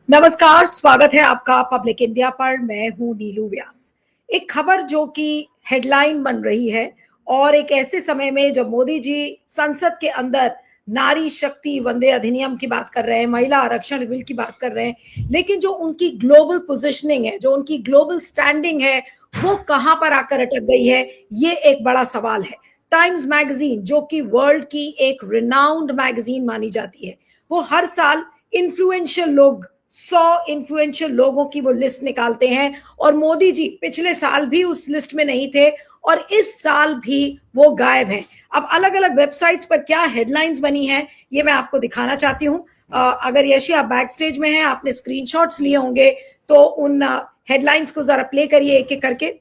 नमस्कार, स्वागत है आपका पब्लिक इंडिया पर। मैं हूं नीलू व्यास। एक खबर जो कि हेडलाइन बन रही है और एक ऐसे समय में जब मोदी जी संसद के अंदर नारी शक्ति वंदे अधिनियम की बात कर रहे हैं, महिला आरक्षण बिल की बात कर रहे हैं, लेकिन जो उनकी ग्लोबल पोजीशनिंग है, जो उनकी ग्लोबल स्टैंडिंग है, वो कहां पर आकर अटक गई है, ये एक बड़ा सवाल है। टाइम्स मैगजीन, जो कि वर्ल्ड की एक रिनाउंड मैगजीन मानी जाती है, वो हर साल इन्फ्लुएंशियल लोग 100 इन्फ्लुएंशियल लोगों की वो लिस्ट निकालते हैं और मोदी जी पिछले साल भी उस लिस्ट में नहीं थे और इस साल भी वो गायब हैं। अब अलग अलग वेबसाइट्स पर क्या हेडलाइंस बनी है, ये मैं आपको दिखाना चाहती हूँ। अगर यशी आप बैक स्टेज में हैं, आपने स्क्रीनशॉट्स लिए होंगे, तो उन हेडलाइंस को जरा प्ले करिए एक एक करके।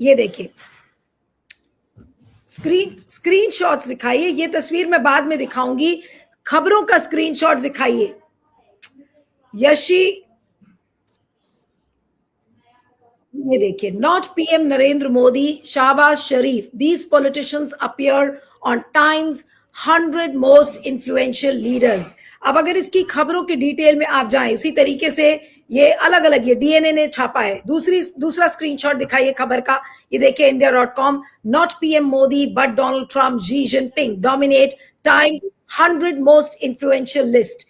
ये देखिए, स्क्रीनशॉट्स दिखाइए। ये तस्वीर मैं बाद में दिखाऊंगी, खबरों का स्क्रीनशॉट दिखाइए। यशी, ये देखिए, not PM Narendra Modi, Shahbaz Sharif, these politicians appear on times 100 most influential leaders. अब अगर इसकी खबरों की डिटेल में आप जाएं, उसी तरीके से ये अलग अलग, ये डीएनए ने छापा है। दूसरा स्क्रीनशॉट दिखाइए खबर का। ये देखिए, india.com, not PM Modi but Donald Trump, Xi Jinping dominate times 100 most influential list.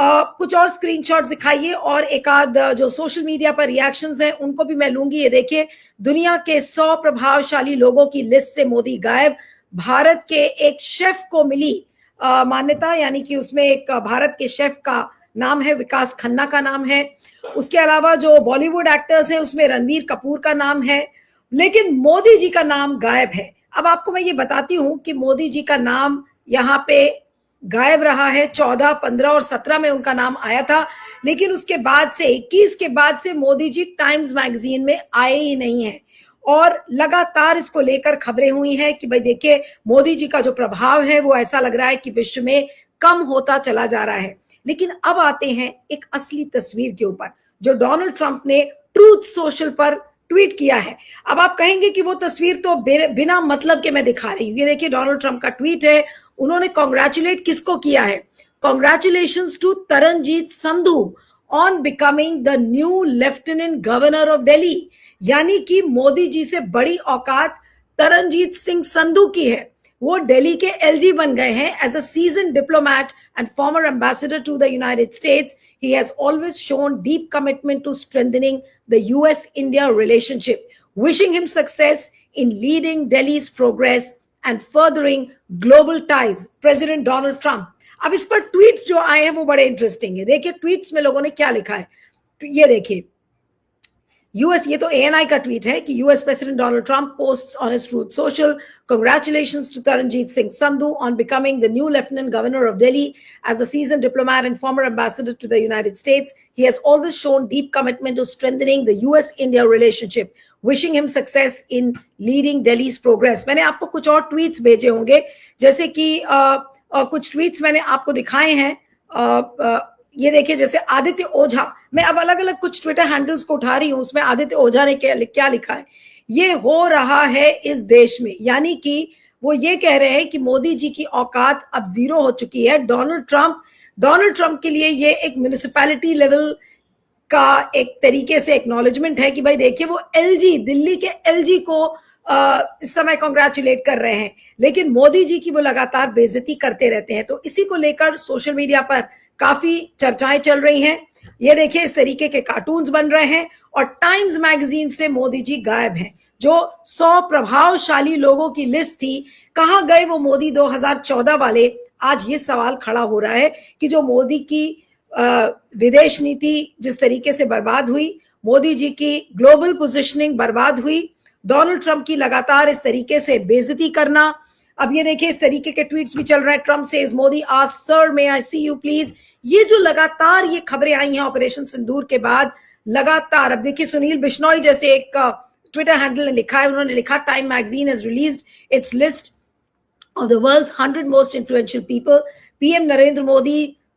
कुछ और स्क्रीनशॉट्स दिखाइए और एक आध जो सोशल मीडिया पर रिएक्शंस हैं उनको भी मैं लूंगी। ये देखिए, दुनिया के 100 प्रभावशाली लोगों की लिस्ट से मोदी गायब। भारत के एक शेफ को मिली मान्यता, यानी कि उसमें एक भारत के शेफ का नाम है, विकास खन्ना का नाम है। उसके अलावा जो बॉलीवुड एक्टर्स हैं उसमें रणबीर कपूर का नाम है, लेकिन मोदी जी का नाम गायब है। अब आपको मैं ये बताती हूं कि मोदी जी का नाम यहाँ पे गायब रहा है। 14, 15 और 17 में उनका नाम आया था, लेकिन उसके बाद से 21 के बाद से मोदी जी टाइम्स मैगजीन में आए ही नहीं है। और लगातार इसको लेकर खबरें हुई हैं कि भाई देखिए, मोदी जी का जो प्रभाव है वो ऐसा लग रहा है कि विश्व में कम होता चला जा रहा है। लेकिन अब आते हैं एक असली तस्वीर के ऊपर, जो डोनाल्ड ट्रंप ने ट्रूथ सोशल पर ट्वीट किया है। अब आप कहेंगे कि वो तस्वीर तो बिना मतलब के मैं दिखा रही हूं। ये देखिए, डोनाल्ड ट्रंप का ट्वीट है। उन्होंने कॉन्ग्रेचुलेट किसको किया है? Congratulations to Taranjit Sandhu on becoming the new lieutenant governor of Delhi. यानी कि मोदी जी से बड़ी औकात तरनजीत सिंह संधू की है। वो दिल्ली के एलजी बन गए हैं। As a season diplomat and former ambassador to the United States, he has always shown deep commitment to strengthening the US-India relationship, wishing him success in leading Delhi's progress and furthering global ties. President Donald Trump. अब इस पर tweets जो आए हैं वो बड़े interesting है। देखिए ट्वीट्स में लोगों ने क्या लिखा है, ये देखिए। यूएस, ये तो एएनआई का ट्वीट है कि US president Donald Trump posts on his truth social, congratulations to Taranjeet Singh Sandhu on becoming the new Lieutenant Governor of Delhi. As a seasoned diplomat and former ambassador to the United States, he has always shown deep commitment to strengthening the US-India relationship, wishing him success in leading Delhi's progress. मैंने आपको कुछ और tweets भेजे होंगे, जैसे कि कुछ tweets मैंने आपको दिखाए हैं। ये देखिए, जैसे आदित्य ओझा, मैं अब अलग अलग कुछ ट्विटर हैंडल्स को उठा रही हूं, उसमें आदित्य ओझा ने क्या लिखा है, ये हो रहा है इस देश में। यानी कि वो ये कह रहे हैं कि मोदी जी की औकात अब जीरो हो चुकी है। डोनाल्ड ट्रंप के लिए ये एक म्युनिसिपैलिटी लेवल का एक तरीके से एक्नॉलेजमेंट है कि भाई देखिए, वो एलजी, दिल्ली के एलजी को इस समय कॉन्ग्रेचुलेट कर रहे हैं, लेकिन मोदी जी की वो लगातार बेइज्जती करते रहते हैं। तो इसी को लेकर सोशल मीडिया पर काफी चर्चाएं चल रही हैं। ये देखिए, इस तरीके के कार्टून्स बन रहे हैं और टाइम्स मैगजीन से मोदी जी गायब हैं। जो 100 प्रभावशाली लोगों की लिस्ट थी, कहां गए वो मोदी 2014 वाले? आज ये सवाल खड़ा हो रहा है कि जो मोदी की विदेश नीति जिस तरीके से बर्बाद हुई, मोदी जी की ग्लोबल पोजीशनिंग बर्बाद हुई, डोनाल्ड ट्रंप की लगातार इस तरीके से बेइज्जती करना। अब ये देखिए, इस तरीके के ट्वीट्स भी चल रहे हैं। Trump says Modi asked sir may I see you please. ये जो लगातार ये खबरें आई हैं ऑपरेशन सिंदूर के बाद, लगातार। अब देखिए, सुनील बिश्नोई जैसे एक ट्विटर हैंडल ने लिखा है, उन्होंने लिखा time magazine has released it's list of the world's 100 most influential people. PM Narendra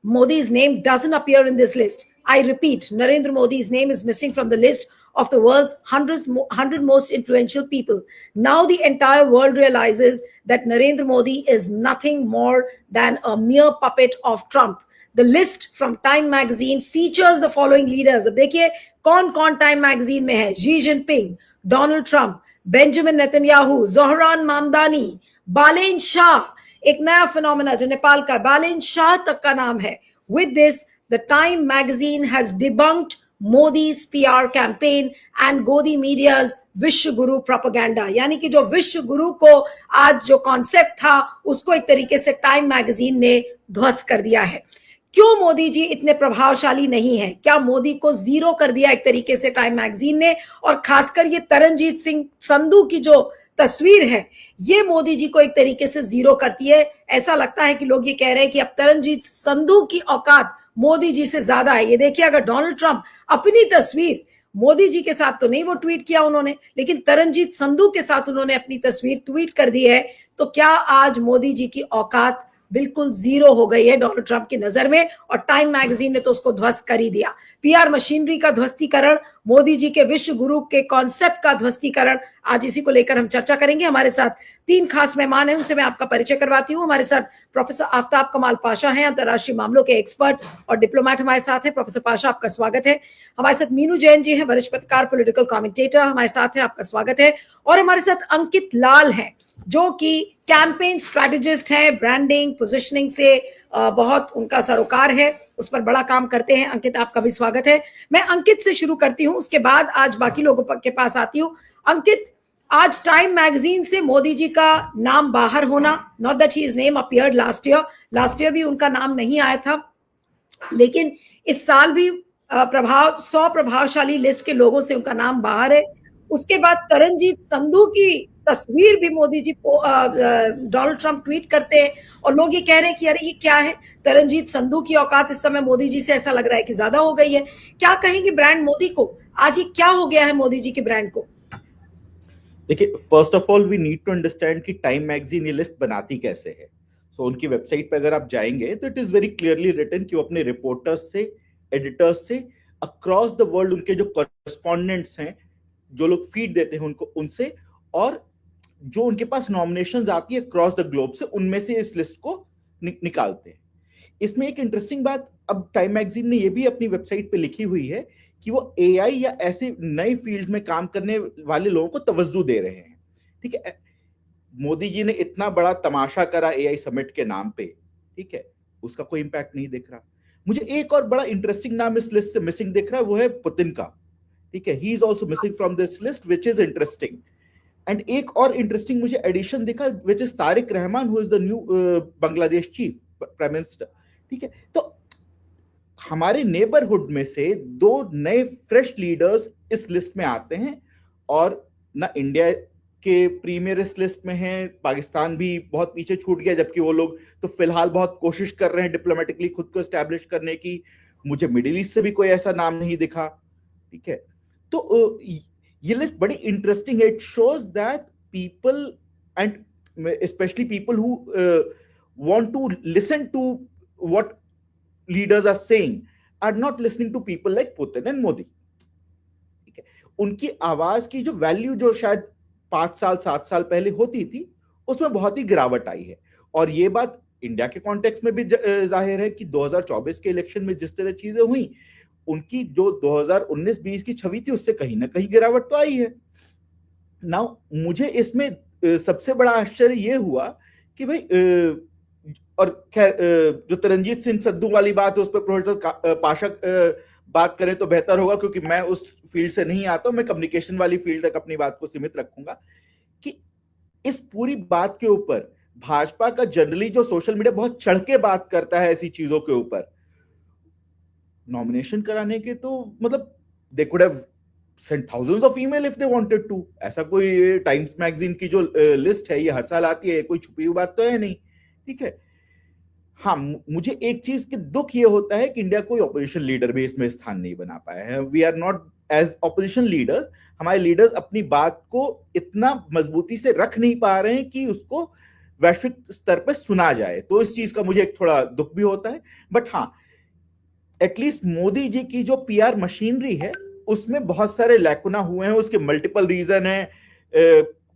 Modi's name doesn't appear in this list. I repeat, Narendra Modi's name is missing from the list of the world's 100 most influential people. Now the entire world realizes that Narendra Modi is nothing more than a mere puppet of Trump. The list from Time magazine features the following leaders. अब देखिए कौन कौन time magazine में है: Xi Jinping, Donald Trump, Benjamin Netanyahu, Zohran Mamdani, Balen Shah, एक नया phenomena जो नेपाल का, बालेन शाह तक का नाम है. With this, the Time magazine has debunked Modi's PR campaign and Godi Media's विश्व गुरु प्रोपेगेंडा. यानी कि जो विश्व गुरु को आज जो कॉन्सेप्ट था उसको एक तरीके से टाइम मैगजीन ने ध्वस्त कर दिया है. क्यों मोदी जी इतने प्रभावशाली नहीं है? क्या मोदी को जीरो कर दिया एक तरीके से टाइम मैगजीन ने? और खासकर ये तरनजीत सिंह संधू की जो तस्वीर है ये मोदी जी को एक तरीके से जीरो करती है. ऐसा लगता है कि लोग ये कह रहे हैं कि अब तरनजीत संधू की औकात मोदी जी से ज्यादा है. ये देखिए, अगर डोनाल्ड ट्रंप अपनी तस्वीर, मोदी जी के साथ तो नहीं वो ट्वीट किया उन्होंने, लेकिन तरनजीत संधू के साथ उन्होंने अपनी तस्वीर ट्वीट कर दी है, तो क्या आज मोदी जी की औकात बिल्कुल जीरो हो गई है डोनाल्ड ट्रंप की नजर में? और टाइम मैगजीन ने तो उसको ध्वस्त कर ही दिया. पीआर मशीनरी का ध्वस्तीकरण, मोदी जी के विश्व गुरु के कॉन्सेप्ट का ध्वस्तीकरण, आज इसी को लेकर हम चर्चा करेंगे. हमारे साथ तीन खास मेहमान हैं, उनसे मैं आपका परिचय करवाती हूँ. हमारे साथ प्रोफेसर आफ्ताब कमाल पाशा हैं, अंतर्राष्ट्रीय मामलों के एक्सपर्ट और डिप्लोमेट हमारे साथ हैं. प्रोफेसर पाशा, आपका स्वागत है. हमारे साथ मीनू जैन जी हैं, वरिष्ठ पत्रकार, पॉलिटिकल कमेंटेटर, हमारे साथ हैं, आपका स्वागत है. और हमारे साथ अंकित लाल हैं जो कि कैंपेन स्ट्रेटेजिस्ट हैं, ब्रांडिंग पोजिशनिंग से बहुत उनका सरोकार है, उस पर बड़ा काम करते हैं. अंकित, आपका भी स्वागत है. मैं अंकित से शुरू करती हूं, उसके बाद आज बाकी लोगों के पास आती हूं. अंकित, आज टाइम मैगजीन से मोदी जी का नाम बाहर होना, not that his name appeared last year भी उनका नाम नहीं आया था, लेकिन इस साल भी 100 प्रभावशाली लिस्ट के लोगों से उनका नाम बाहर है. उसके बाद तरनजीत संधू की तस्वीर भी Modi ji Donald Trump tweet करते हैं और लोग ये कह रहे हैं कि अरे ये क्या है, तरनजीत संधू की औकात इस समय मोदी जी से ऐसा लग रहा है कि ज्यादा हो गई है. क्या कहेंगे ब्रांड मोदी को? आज ये क्या हो गया है मोदी जी के ब्रांड को? देखिए, first of all we need to understand कि टाइम मैगजीन ये लिस्ट बनाती कैसे है. सो उनकी वेबसाइट पे अगर आप जाएंगे तो it is very clearly written कि वो अपने रिपोर्टर्स से, एडिटर्स से अक्रॉस द वर्ल्ड, उनके जो कॉरेस्पॉन्डेंट्स हैं, जो लोग फीड देते हैं उनको, उनसे, और जो उनके पास नॉमिनेशंस आती है क्रॉस द ग्लोब से, उनमें से इस लिस्ट को निकालते हैं. इसमें एक इंटरेस्टिंग बात अब टाइम मैगजीन ने ये भी अपनी वेबसाइट पे लिखी हुई है कि वो एआई या ऐसे नई फील्ड्स में काम करने वाले लोगों को तवज्जो दे रहे हैं. ठीक है, मोदी जी ने इतना बड़ा तमाशा करा एआई समिट के नाम पे, ठीक है, उसका कोई इंपैक्ट नहीं दिख रहा. मुझे एक और बड़ा इंटरेस्टिंग नाम इस लिस्ट से मिसिंग दिख रहा है, वो है पुतिन का. ठीक है, he is also missing from this list, which is interesting. And एक और इंटरेस्टिंग मुझे एडिशन दिखा, which is Tariq Rahman, who is the new Bangladesh chief prime minister. ठीक है, तो हमारे नेबरहुड में से दो नए फ्रेश लीडर्स इस लिस्ट में आते हैं, और ना इंडिया के प्रीमियर इस लिस्ट में हैं, पाकिस्तान भी बहुत पीछे छूट गया, जबकि वो लोग तो फिलहाल बहुत कोशिश कर रहे हैं डिप्लोमेटिकली खुद को एस्टैब्लिश करने की. मुझे मिडिल ईस्ट से भी कोई ऐसा नाम नहीं दिखा. ठीक है, तो ये लिस्ट बड़ी इंटरेस्टिंग है. It shows that people, and specially people who want to listen to what leaders are saying, are not listening to people like Putin and Modi. ठीक है, उनकी आवाज की जो वैल्यू जो शायद 5 साल 7 साल पहले होती थी, उसमें बहुत ही गिरावट आई है. और ये बात इंडिया के कॉन्टेक्स्ट में भी जाहिर है कि 2024 के इलेक्शन में जिस तरह चीजें हुई, उनकी जो 2019-20 की छवि थी उससे कहीं ना कहीं गिरावट तो आई है. नाउ मुझे इसमें सबसे बड़ा आश्चर्य यह हुआ कि भाई, और खैर जो तरनजीत सिंह संधू वाली बात है उस पर प्रोफेसर पाशा बात करें तो बेहतर होगा, क्योंकि मैं उस फील्ड से नहीं आता हूं. मैं कम्युनिकेशन वाली फील्ड तक अपनी बात को सीमित रखूंगा. कि इस पूरी बात के ऊपर भाजपा का जनरली जो सोशल मीडिया बहुत चढ़ के बात करता है ऐसी चीजों के ऊपर, नॉमिनेशन कराने के तो मतलब they could have sent thousands of email if they wanted to. ऐसा कोई टाइम्स मैगजीन की जो लिस्ट है ये हर साल आती है, कोई छुपी हुई बात तो है नहीं. ठीक है, हाँ, मुझे एक चीज के दुख ये होता है कि इंडिया कोई ऑपोजिशन लीडर भी इसमें स्थान नहीं बना पाया है. We are not as opposition leader, हमारे लीडर्स अपनी बात को इतना मजबूती से रख नहीं पा रहे हैं कि उसको वैश्विक स्तर पर सुना जाए. तो इस चीज का मुझे एक थोड़ा दुख भी होता है. बट हाँ, एटलीस्ट मोदी जी की जो पीआर मशीनरी है उसमें बहुत सारे लैकुना हुए हैं. उसके मल्टीपल रीजन है.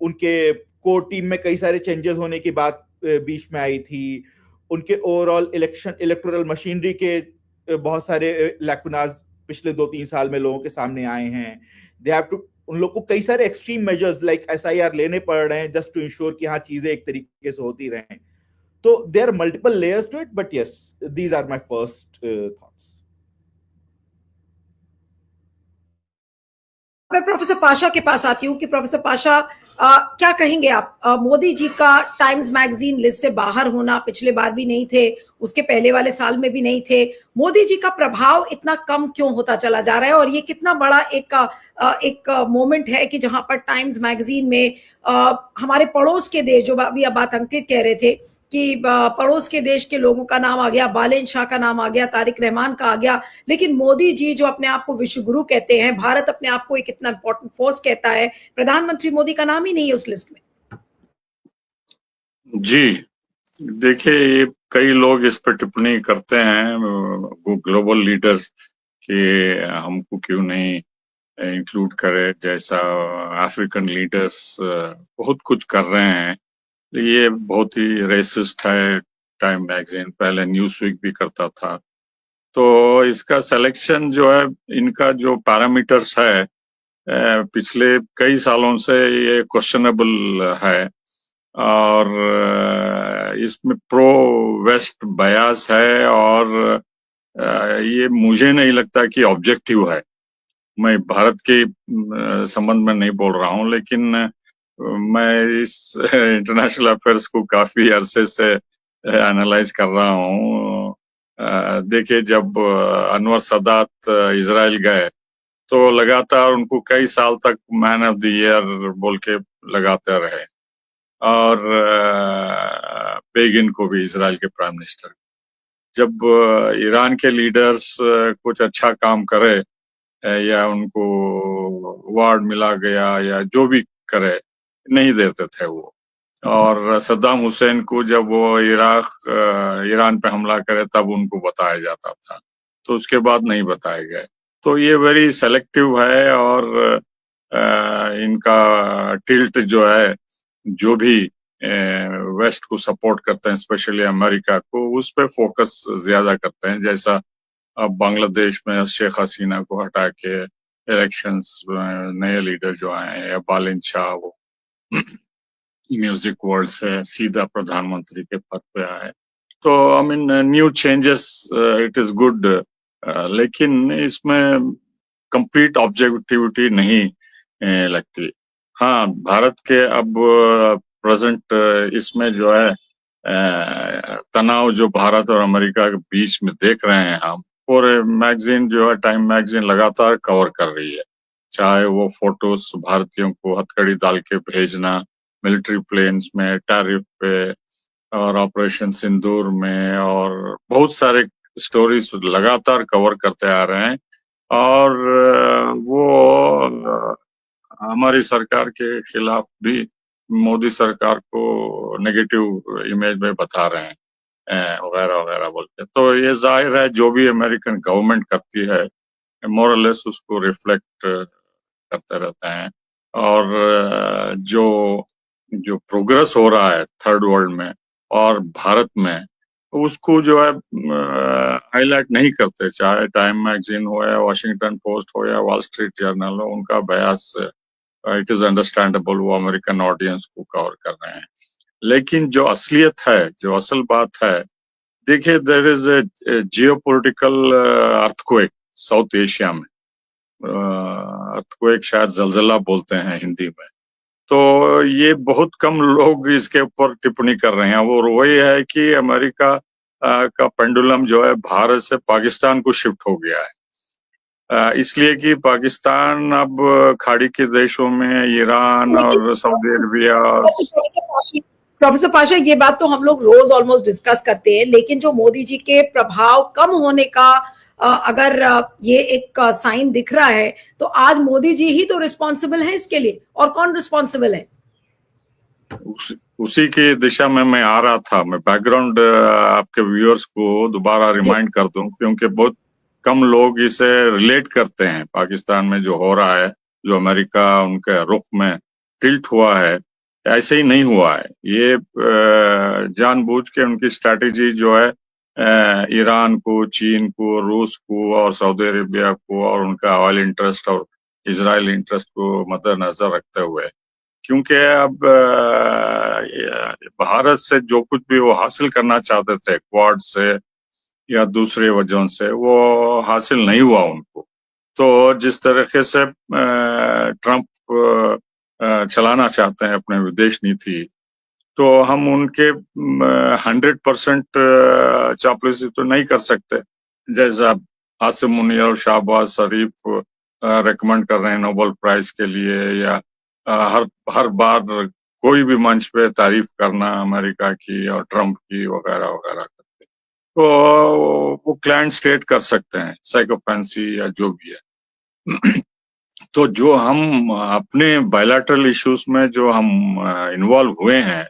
उनके कोर टीम में कई सारे चेंजेस होने की बात बीच में आई थी. उनके ओवरऑल इलेक्टोरल मशीनरी के बहुत सारे लैकुनाज पिछले 2-3 साल में लोगों के सामने आए हैं। दे हैव टू, उन लोग को कई सारे एक्सट्रीम मेजर्स लाइक एसआईआर लेने पड़ रहे हैं जस्ट टू इंश्योर कि हाँ चीजें एक तरीके से होती रहें। तो there are multiple layers to it, but yes, these are my first thoughts. मैं प्रोफेसर पाशा के पास आती हूँ कि प्रोफेसर पाशा, क्या कहेंगे आप? मोदी जी का टाइम्स मैगजीन लिस्ट से बाहर होना, पिछले बार भी नहीं थे, उसके पहले वाले साल में भी नहीं थे, मोदी जी का प्रभाव इतना कम क्यों होता चला जा रहा है? और ये कितना बड़ा एक मोमेंट है कि जहां पर टाइम्स मैगजीन में हमारे पड़ोस के देश, जो अभी आप बात अंकित कह रहे थे कि पड़ोस के देश के लोगों का नाम आ गया, बालेन शाह का नाम आ गया, तारिक रहमान का आ गया, लेकिन मोदी जी जो अपने आप को विश्व गुरु कहते हैं, भारत अपने आप को एक इतना इंपॉर्टेंट फोर्स कहता है, प्रधानमंत्री मोदी का नाम ही नहीं है उस लिस्ट में। जी, देखिए, ये कई लोग इस पर टिप्पणी करते हैं, ग्लोबल लीडर्स, कि हमको क्यों नहीं इंक्लूड करे, जैसा अफ्रीकन लीडर्स बहुत कुछ कर रहे हैं। ये बहुत ही रेसिस्ट है। टाइम मैगजीन पहले न्यूज़वीक भी करता था, तो इसका सिलेक्शन जो है, इनका जो पैरामीटर्स है, पिछले कई सालों से ये क्वेश्चनेबल है, और इसमें प्रो वेस्ट बयास है, और ये मुझे नहीं लगता कि ऑब्जेक्टिव है। मैं भारत के संबंध में नहीं बोल रहा हूं, लेकिन मैं इस इंटरनेशनल अफेयर्स को काफी अरसे से एनालाइज कर रहा हूं। देखिए, जब अनवर सादात इजराइल गए, तो लगातार उनको कई साल तक मैन ऑफ द ईयर बोल के लगाते रहे, और बेगिन को भी, इजराइल के प्राइम मिनिस्टर। जब ईरान के लीडर्स कुछ अच्छा काम करे, या उनको अवार्ड मिला गया या जो भी करे, नहीं देते थे वो। और सद्दाम हुसैन को जब वो ईरान पे हमला करे, तब उनको बताया जाता था, तो उसके बाद नहीं बताए गए। तो ये वेरी सेलेक्टिव है, और इनका टिल्ट जो है, जो भी वेस्ट को सपोर्ट करते हैं, स्पेशली अमेरिका को, उस पे फोकस ज्यादा करते हैं। जैसा अब बांग्लादेश में शेख हसीना को हटा के इलेक्शंस, नए लीडर जो आए हैं, या बालिन शाह, वो म्यूजिक वर्ल्ड से सीधा प्रधानमंत्री के पद पे आए। तो I mean, new changes, it is good, लेकिन इसमें कंप्लीट ऑब्जेक्टिविटी नहीं लगती। हाँ, भारत के अब प्रेजेंट इसमें जो है तनाव जो भारत और अमेरिका के बीच में देख रहे हैं हम, पूरे मैगजीन जो है, टाइम मैगजीन लगातार कवर कर रही है। चाहे वो फोटोस भारतीयों को हथकड़ी डाल के भेजना मिलिट्री प्लेन्स में, टैरिफ पे, और ऑपरेशन सिंदूर में, और बहुत सारे स्टोरीज लगातार कवर करते आ रहे हैं, और वो हमारी सरकार के खिलाफ भी मोदी सरकार को नेगेटिव इमेज में बता रहे हैं, वगैरह वगैरह बोल के। तो ये जाहिर है, जो भी अमेरिकन गवर्नमेंट करती है, मोरलेस उसको रिफ्लेक्ट करते रहते हैं। और जो प्रोग्रेस हो रहा है थर्ड वर्ल्ड में और भारत में, उसको जो है हाईलाइट नहीं करते। चाहे टाइम मैगजीन हो, या वॉशिंगटन पोस्ट हो, या वॉल स्ट्रीट जर्नल हो, उनका बयास, इट इज अंडरस्टैंडेबल, वो अमेरिकन ऑडियंस को कवर कर रहे हैं। लेकिन जो असलियत है, जो असल बात है, देखिए, there is a geopolitical earthquake South Asia में। अर्थक्वेक शायद जलजला बोलते हैं हिंदी में। तो ये बहुत कम लोग इसके ऊपर टिप्पणी कर रहे हैं। वो वही है कि अमेरिका का पेंडुलम जो है, भारत से पाकिस्तान को शिफ्ट हो गया है, इसलिए कि पाकिस्तान अब खाड़ी के देशों में, ईरान और सऊदी अरबिया। प्रोफेसर पाशा, ये बात तो हम लोग रोज ऑलमोस्ट डिस्कस करते हैं, लेकिन जो मोदी जी के प्रभाव कम होने का अगर ये एक साइन दिख रहा है, तो आज मोदी जी ही तो रिस्पॉन्सिबल है इसके लिए, और कौन रिस्पॉन्सिबल है? उसी की दिशा में मैं आ रहा था। मैं बैकग्राउंड आपके व्यूअर्स को दोबारा रिमाइंड कर दूं, क्योंकि बहुत कम लोग इसे रिलेट करते हैं। पाकिस्तान में जो हो रहा है, जो अमेरिका उनके रुख में टिल्ट हुआ है, ऐसे ही नहीं हुआ है। ये जानबूझ के उनकी स्ट्रैटेजी जो है ईरान को, चीन को, रूस को और सऊदी अरेबिया को और उनका ऑयल इंटरेस्ट और इजराइल इंटरेस्ट को मद्देनजर रखते हुए, क्योंकि अब भारत से जो कुछ भी वो हासिल करना चाहते थे क्वाड से या दूसरे वजहों से, वो हासिल नहीं हुआ उनको। तो जिस तरीके से ट्रंप चलाना चाहते हैं अपने विदेश नीति, तो हम उनके 100% चापलूसी तो नहीं कर सकते। जैसा आसिम मुनीर और शहबाज शरीफ रेकमेंड कर रहे हैं नोबेल प्राइज के लिए, या हर बार कोई भी मंच पे तारीफ करना अमेरिका की और ट्रंप की वगैरह वगैरह करते, तो वो क्लाइंट स्टेट कर सकते हैं, साइकोफेंसी या जो भी है। तो जो हम अपने बायलैटरल इश्यूज में जो हम इन्वॉल्व हुए हैं,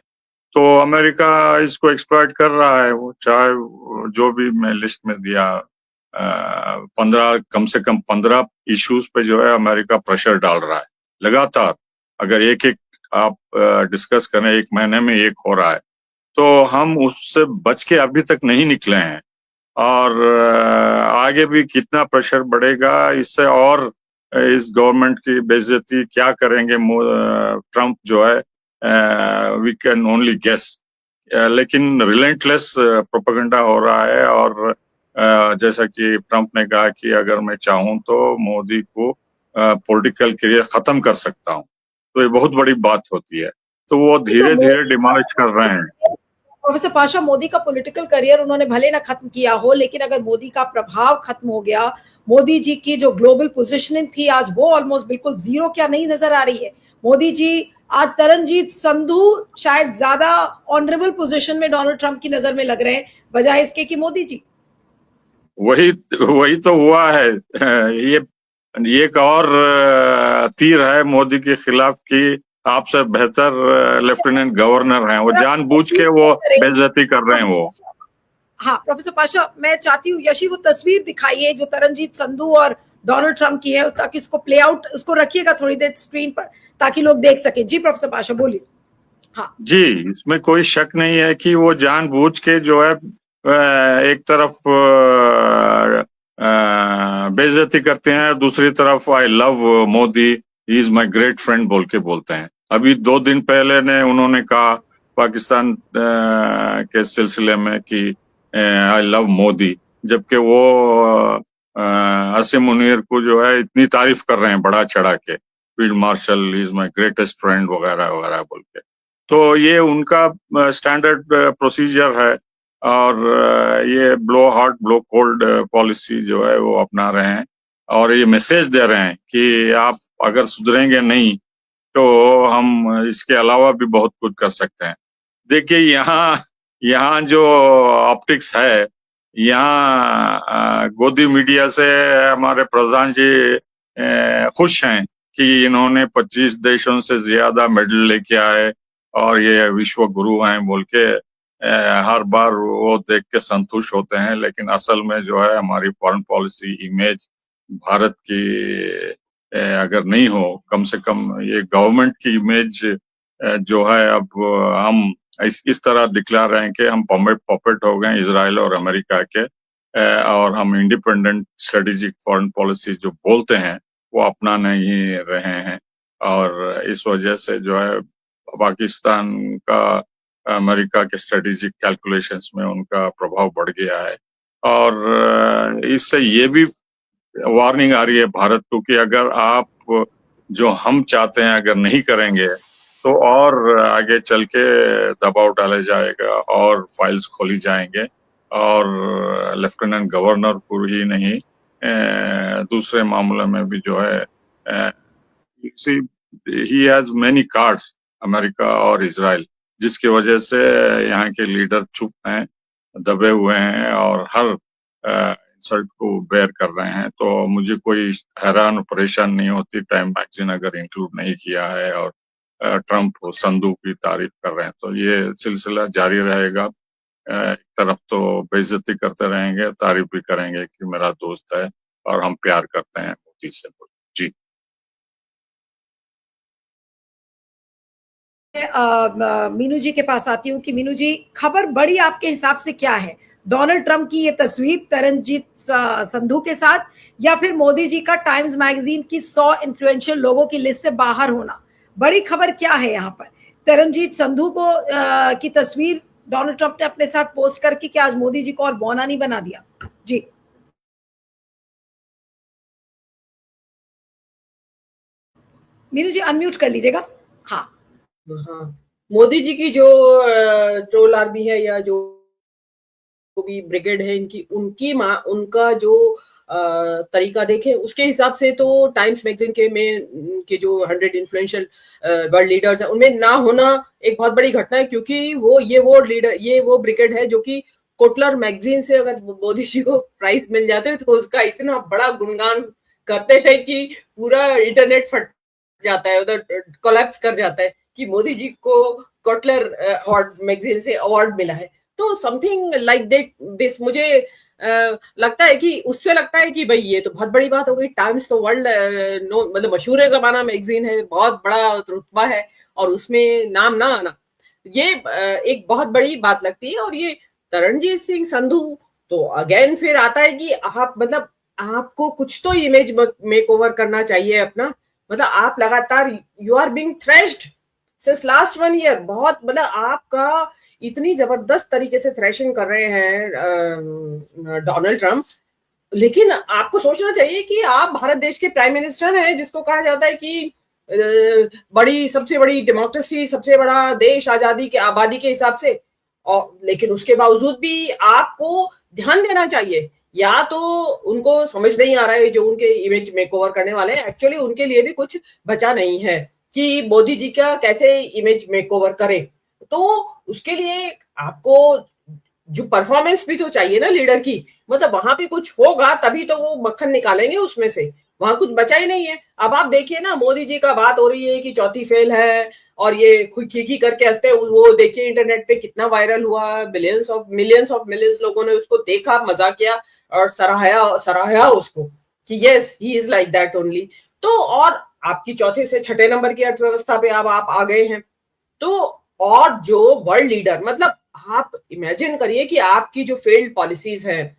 तो अमेरिका इसको एक्सप्लॉइट कर रहा है। वो चाहे जो भी मैं लिस्ट में दिया 15 कम से कम 15 इश्यूज पे जो है अमेरिका प्रेशर डाल रहा है लगातार। अगर एक एक आप डिस्कस करें, एक महीने में एक हो रहा है, तो हम उससे बच के अभी तक नहीं निकले हैं। और आगे भी कितना प्रेशर बढ़ेगा इससे, और इस गवर्नमेंट की बेइज्जती क्या करेंगे ट्रंप जो है, वी कैन ओनली गेस। लेकिन रिलेंटलेस प्रोपेगेंडा हो रहा है। और जैसा कि ट्रंप ने कहा कि अगर मैं चाहूं तो मोदी को पॉलिटिकल करियर खत्म कर सकता हूं, तो ये बहुत बड़ी बात होती है। तो वो नहीं, तो धीरे धीरे मोदी डिमोलिश कर रहे हैं। प्रोफेसर पाशा, मोदी का पॉलिटिकल करियर उन्होंने भले ना खत्म किया हो, लेकिन अगर मोदी का प्रभाव खत्म हो गया, मोदी जी की जो ग्लोबल पोजीशनिंग थी आज वो ऑलमोस्ट बिल्कुल जीरो क्या नहीं नजर आ रही है। मोदी जी आज तरनजीत संधू शायद ज्यादा ऑनरेबल पोजीशन में डोनाल्ड ट्रंप की नजर में लग रहे हैं बजाय इसके कि मोदी जी। वही वही तो हुआ है। ये एक और तीर है मोदी के खिलाफ कि आपसे बेहतर लेफ्टिनेंट गवर्नर हैं। वो जानबूझ के वो बेइज्जती कर रहे हैं वो। हाँ प्रोफेसर पाशा, मैं चाहती हूँ यशी वो तस्वीर दिखाइए जो तरनजीत संधू और डोनाल्ड ट्रंप की है, ताकि इसको प्ले आउट, उसको रखिएगा थोड़ी देर स्क्रीन पर ताकि लोग देख सके। जी प्रोफेसर पाशा बोलिए। हाँ जी, इसमें कोई शक नहीं है कि वो जानबूझ के जो है एक तरफ बेइज्जती करते हैं, दूसरी तरफ I love Modi, he is my great friend बोल के बोलते हैं। अभी 2 दिन पहले ने उन्होंने कहा पाकिस्तान के सिलसिले में कि आई लव मोदी, जबकि वो आसिम मुनीर को जो है इतनी तारीफ कर रहे हैं बढ़ा चढ़ा के, field marshal is my greatest friend वगैरह वगैरह बोल के। तो ये उनका स्टैंडर्ड प्रोसीजर है। और ये blow hot blow cold policy जो है वो अपना रहे हैं, और ये मैसेज दे रहे हैं कि आप अगर सुधरेंगे नहीं तो हम इसके अलावा भी बहुत कुछ कर सकते हैं। देखिए यहाँ यहाँ जो ऑप्टिक्स है, यहाँ गोदी मीडिया से हमारे प्रधान जी खुश हैं कि इन्होंने 25 देशों से ज्यादा मेडल लेके आए और ये विश्व गुरु हैं बोल के हर बार वो देख के संतुष्ट होते हैं। लेकिन असल में जो है हमारी फॉरेन पॉलिसी इमेज भारत की अगर नहीं हो, कम से कम ये गवर्नमेंट की इमेज जो है, अब हम इस तरह दिखला रहे हैं कि हम पॉपेट हो गए इजराइल और अमेरिका के, और हम इंडिपेंडेंट स्ट्रेटेजिक फॉरेन पॉलिसी जो बोलते हैं वो अपना नहीं रहे हैं। और इस वजह से जो है पाकिस्तान का अमेरिका के स्ट्रेटेजिक कैलकुलेशंस में उनका प्रभाव बढ़ गया है। और इससे ये भी वार्निंग आ रही है भारत को कि अगर आप जो हम चाहते हैं अगर नहीं करेंगे तो और आगे चल के दबाव डाला जाएगा और फाइल्स खोली जाएंगे, और लेफ्टिनेंट गवर्नर को ही नहीं दूसरे मामलों में भी जो है he has many cards, America और इजराइल, जिसकी वजह से यहाँ के लीडर चुप हैं, दबे हुए हैं और हर इंसल्ट को बेयर कर रहे हैं। तो मुझे कोई हैरान परेशान नहीं होती टाइम मैगजीन अगर इंक्लूड नहीं किया है और ट्रंप संधू की तारीफ कर रहे हैं, तो ये सिलसिला जारी रहेगा। एक तरफ तो बेइज्जती करते रहेंगे, तारीफ भी करेंगे कि मेरा दोस्त है और हम प्यार करते हैं मोदी से। जी मीनू जी के पास आती हूँ कि मीनू जी, खबर बड़ी आपके हिसाब से क्या है? डोनाल्ड ट्रंप की ये तस्वीर तरनजीत संधू के साथ, या फिर मोदी जी का टाइम्स मैगजीन की 100 इन्फ्लुएंशियल लोगों की लिस्ट से बाहर होना? बड़ी खबर क्या है यहाँ पर? तरनजीत संधू को की तस्वीर डोनाल्ड ट्रंप ने अपने साथ पोस्ट करके क्या आज मोदी जी को और बौना नहीं बना दिया? जी मीनू जी अनम्यूट कर लीजिएगा। हाँ हाँ, मोदी जी की जो ट्रोल आर्मी है या जो भी ब्रिगेड है इनकी, उनका जो तरीका देखें उसके हिसाब से तो टाइम्स मैगजीन के जो 100 इन्फ्लुएंशियल वर्ल्ड लीडर्स हैं उनमें ना होना एक बहुत बड़ी घटना है, क्योंकि वो ब्रिगेड है जो कि कोटलर मैगजीन से अगर मोदी जी को प्राइज मिल जाते हैं तो उसका इतना बड़ा गुणगान करते हैं कि पूरा इंटरनेट फट जाता है, उधर कोलैप्स कर जाता है कि मोदी जी को कोटलर अवार्ड मैगजीन से अवार्ड मिला है। तो समथिंग लाइक दिस मुझे लगता है कि उससे लगता है कि भाई ये तो बहुत बड़ी बात हो गई। टाइम्स तो वर्ल्ड मतलब मशहूर जमाना मैगजीन है, बहुत बड़ा रुतबा है और उसमें नाम ना आना ये एक बहुत बड़ी बात लगती है। और ये तरनजीत सिंह संधू तो अगेन फिर आता है कि आप मतलब आपको कुछ तो इमेज मेक ओवर करना चाहिए अपना, मतलब आप लगातार you are being thrashed since last 1 year. बहुत मतलब आपका इतनी जबरदस्त तरीके से थ्रेशिंग कर रहे हैं डोनाल्ड ट्रंप, लेकिन आपको सोचना चाहिए कि आप भारत देश के प्राइम मिनिस्टर हैं जिसको कहा जाता है कि सबसे बड़ी डेमोक्रेसी, सबसे बड़ा देश आबादी के हिसाब से, और लेकिन उसके बावजूद भी आपको ध्यान देना चाहिए। या तो उनको समझ नहीं आ रहा है जो उनके इमेज मेकओवर करने वाले हैं, एक्चुअली उनके लिए भी कुछ बचा नहीं है कि मोदी जी का कैसे इमेज मेकओवर करे। तो उसके लिए आपको जो परफॉर्मेंस भी तो चाहिए ना लीडर की, मतलब वहां पे कुछ होगा तभी तो वो मक्खन निकालेंगे उसमें से, वहां कुछ बचा ही नहीं है। अब आप देखिए ना, मोदी जी का बात हो रही है कि चौथी फेल है और ये खी करके हंसते, वो देखिए इंटरनेट पे कितना वायरल हुआ, मिलियंस ऑफ मिलियंस लोगों ने उसको देखा, मजा किया और सराहया उसको कि yes he is like that only. तो और आपकी चौथे से छठे नंबर की अर्थव्यवस्था पे अब आप आ गए हैं। तो और जो वर्ल्ड लीडर, मतलब आप इमेजिन करिए कि आपकी जो फेल्ड पॉलिसीज है,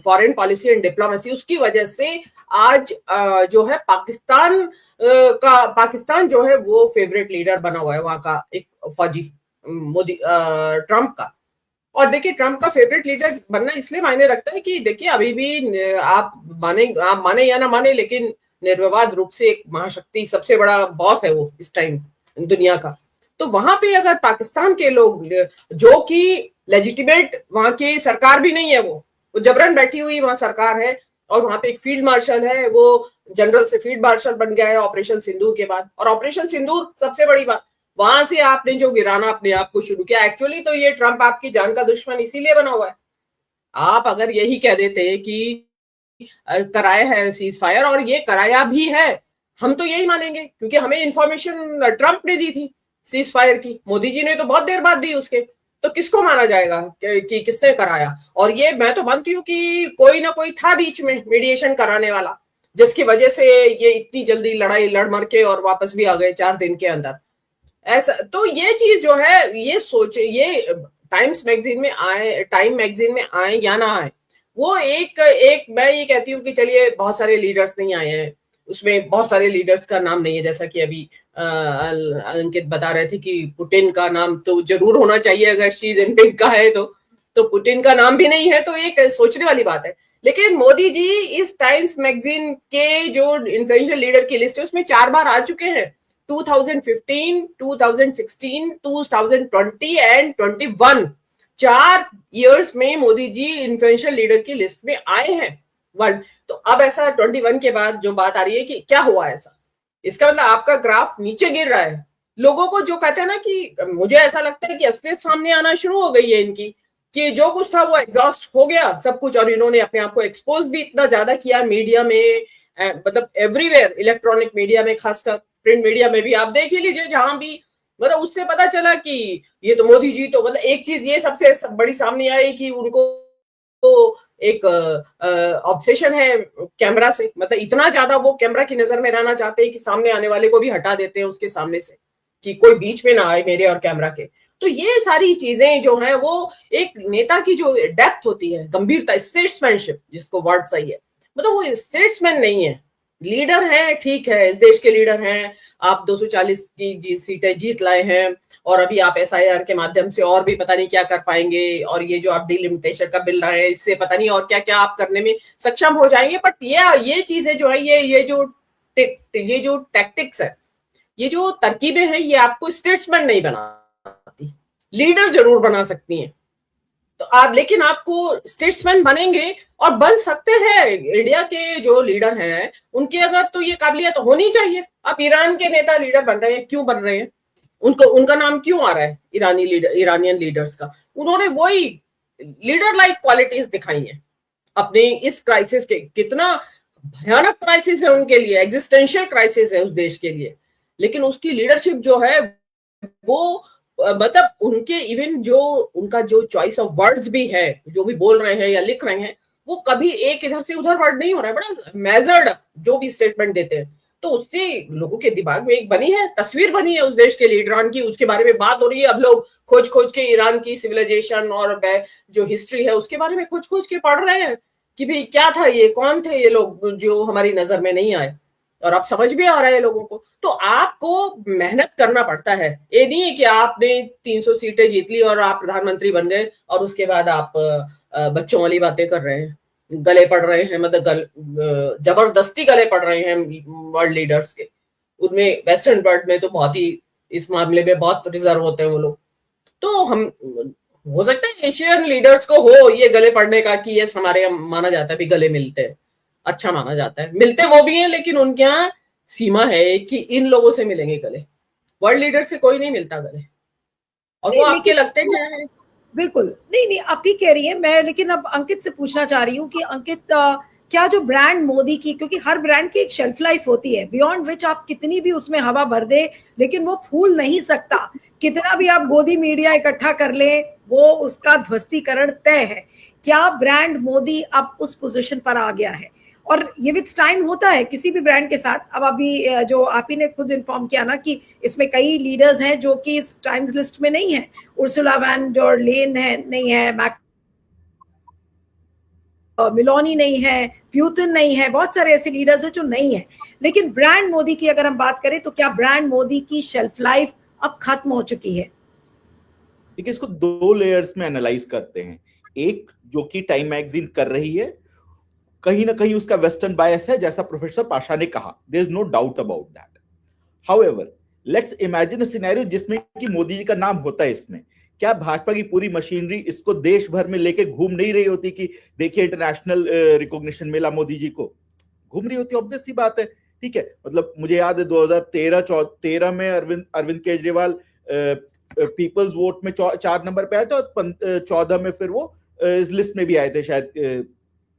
फॉरेन पॉलिसी एंड डिप्लोमेसी, उसकी वजह से आज जो है पाकिस्तान जो है वो फेवरेट लीडर बना हुआ है वहां का एक फौजी मोदी ट्रंप का। और देखिए ट्रंप का फेवरेट लीडर बनना इसलिए मायने रखता है कि देखिए अभी भी आप माने या ना माने, लेकिन निर्विवाद रूप से एक महाशक्ति, सबसे बड़ा बॉस है वो इस टाइम दुनिया का। तो वहां पे अगर पाकिस्तान के लोग जो कि लेजिटिमेट वहां की सरकार भी नहीं है, वो जबरन बैठी हुई वहां सरकार है, और वहां पे एक फील्ड मार्शल है, वो जनरल से फील्ड मार्शल बन गया है ऑपरेशन सिंदूर के बाद। और ऑपरेशन सिंदूर सबसे बड़ी बात, वहां से आपने जो गिराना अपने आप को शुरू किया, एक्चुअली तो ये ट्रंप आपकी जान का दुश्मन इसीलिए बना हुआ है। आप अगर यही कह देते कि कराया है सीज फायर, और ये कराया भी है, हम तो यही मानेंगे क्योंकि हमें इंफॉर्मेशन ट्रंप ने दी थी सीज फायर की, मोदी जी ने तो बहुत देर बाद दी उसके, तो किसको माना जाएगा कि किसने कराया? और ये मैं तो मानती हूँ कि कोई ना कोई था बीच में मीडिएशन कराने वाला, जिसकी वजह से ये इतनी जल्दी लड़ाई लड़ मर के और वापस भी आ गए 4 दिन के अंदर। ऐसा तो ये चीज जो है, ये सोचे, ये टाइम मैगजीन में आए या ना आए, वो एक मैं ये कहती हूँ कि चलिए बहुत सारे लीडर्स नहीं आए हैं, उसमें बहुत सारे लीडर्स का नाम नहीं है, जैसा कि अभी अंकित बता रहे थे कि पुतिन का नाम तो जरूर होना चाहिए अगर शी जिनपिंग का है तो पुतिन का नाम भी नहीं है, तो एक सोचने वाली बात है। लेकिन मोदी जी इस टाइम्स मैगजीन के जो इन्फ्लुएंशियल लीडर की लिस्ट है उसमें 4 बार आ चुके हैं, 2015, 2016, 2020 एंड 21। 4 इयर्स में मोदी जी इन्फ्लुएंशियल लीडर की लिस्ट में आए हैं वर्ल्ड। तो अब ऐसा 21 के बाद जो बात आ रही है कि क्या हुआ ऐसा, इसका मतलब आपका ग्राफ नीचे गिर रहा है। लोगों को जो कहते हैं ना कि मुझे ऐसा लगता है कि असलियत सामने आना शुरू हो गई है इनकी, कि जो कुछ था वो एग्जॉस्ट हो गया सब कुछ, और इन्होंने अपने आप को एक्सपोज भी इतना ज्यादा किया मीडिया में, मतलब एवरीवेयर, इलेक्ट्रॉनिक मीडिया में, खासकर प्रिंट मीडिया में भी आप देख ही लीजिए, जहां भी मतलब उससे पता चला कि ये तो मोदी जी तो मतलब एक चीज ये सबसे बड़ी सामने आई कि उनको तो एक ऑब्सेशन है कैमरा से, मतलब इतना ज्यादा वो कैमरा की नजर में रहना चाहते हैं कि सामने आने वाले को भी हटा देते हैं उसके सामने से, कि कोई बीच में ना आए मेरे और कैमरा के। तो ये सारी चीजें जो है वो एक नेता की जो डेप्थ होती है, गंभीरता, स्टेट्समैनशिप जिसको वर्ड सही है, मतलब वो स्टेट्समैन नहीं है। लीडर है, ठीक है, इस देश के लीडर हैं, आप 240 की सीटें जीत लाए हैं और अभी आप एसआईआर के माध्यम से और भी पता नहीं क्या कर पाएंगे, और ये जो आप डिलिमिटेशन का बिल रहे हैं इससे पता नहीं और क्या क्या आप करने में सक्षम हो जाएंगे। बट ये चीजें जो है, ये जो टैक्टिक्स है, ये जो तरकीबें हैं, ये आपको स्टेट्समैन नहीं बनाती, लीडर जरूर बना सकती हैं। तो आप, लेकिन आपको स्टेट्समैन बनेंगे और बन सकते हैं, इंडिया के जो लीडर हैं उनके अगर तो ये काबिलियत होनी चाहिए। आप ईरान के नेता लीडर बन रहे हैं, क्यों बन रहे हैं? उनका नाम क्यों आ रहा है इरानियन लीडर्स का? उन्होंने वही लीडर लाइक क्वालिटीज दिखाई हैं अपने इस क्राइसिस के। कितना भयानक क्राइसिस है उनके लिए, एग्जिस्टेंशियल क्राइसिस है उस देश के लिए, लेकिन उसकी लीडरशिप जो है वो मतलब उनके इवन जो उनका जो चॉइस ऑफ वर्ड्स भी है, जो भी बोल रहे हैं या लिख रहे हैं, वो कभी एक इधर से उधर वर्ड नहीं हो रहा है, बड़ा मेजर्ड जो भी स्टेटमेंट देते हैं। तो उससे लोगों के दिमाग में एक बनी है, तस्वीर बनी है उस देश के लीडरान की, उसके बारे में बात हो रही है। अब लोग खोज खोज के ईरान की सिविलाइजेशन और जो हिस्ट्री है उसके बारे में खोज खोज के पढ़ रहे हैं कि भाई क्या था ये, कौन थे ये लोग जो हमारी नजर में नहीं आए, और अब समझ भी आ रहा है लोगों को। तो आपको मेहनत करना पड़ता है, ये नहीं है कि आपने 300 सीटें जीत ली और आप प्रधानमंत्री बन गए और उसके बाद आप बच्चों वाली बातें कर रहे हैं, गले पड़ रहे हैं, मतलब जबरदस्ती गले पड़ रहे हैं वर्ल्ड लीडर्स के। उनमें वेस्टर्न वर्ल्ड में तो बहुत ही इस मामले में बहुत रिजर्व होते हैं वो लोग। तो हम, हो सकता है एशियन लीडर्स को हो ये गले पड़ने का कि ये हमारे माना जाता है भी गले मिलते हैं, अच्छा माना जाता है, मिलते वो भी हैं, लेकिन उनके यहाँ सीमा है कि इन लोगों से मिलेंगे गले, वर्ल्ड लीडर से कोई नहीं मिलता गले। और वो आपके लगते क्या है? बिल्कुल नहीं नहीं, आप ठीक कह रही है। मैं लेकिन अब अंकित से पूछना चाह रही हूँ कि अंकित, क्या जो ब्रांड मोदी की, क्योंकि हर ब्रांड की एक शेल्फ लाइफ होती है बियॉन्ड विच आप कितनी भी उसमें हवा भर दे लेकिन वो फूल नहीं सकता, कितना भी आप गोदी मीडिया इकट्ठा कर ले वो उसका ध्वस्तीकरण तय है। क्या ब्रांड मोदी अब उस पोजीशन पर आ गया है? और ये विद टाइम होता है किसी भी ब्रांड के साथ। अब अभी जो आप ही ने खुद इन्फॉर्म किया ना कि इसमें कई लीडर्स हैं जो कि इस टाइम्स लिस्ट में नहीं है, उर्सुला वैन डर लेन है, नहीं है, मिलोनी नहीं है, प्यूतिन नहीं है, बहुत सारे ऐसे लीडर्स हैं जो नहीं है। लेकिन ब्रांड मोदी की अगर हम बात करें तो क्या ब्रांड मोदी की शेल्फ लाइफ अब खत्म हो चुकी है? देखिए, इसको 2 लेयर्स में एनालाइज करते हैं। एक जो कि टाइम मैगजीन कर रही है, कहीं ना कहीं उसका वेस्टर्न बायस है, जैसा प्रोफेसर पाशा ने कहा, there is no doubt about that. However, let's imagine a scenario जिसमें कि मोदी जी का नाम होता है इसमें। क्या भाजपा की पूरी मशीनरी इसको देश भर में लेके घूम नहीं रही होती कि देखिए इंटरनेशनल रिकॉग्निशन मिला मोदी जी को? घूम रही होती, ऑब्वियस सी बात है। ठीक है, मतलब मुझे याद है 2013 में अरविंद केजरीवाल पीपल्स वोट में 4 नंबर पे आए थे और 14 में फिर वो इस लिस्ट में भी आए थे शायद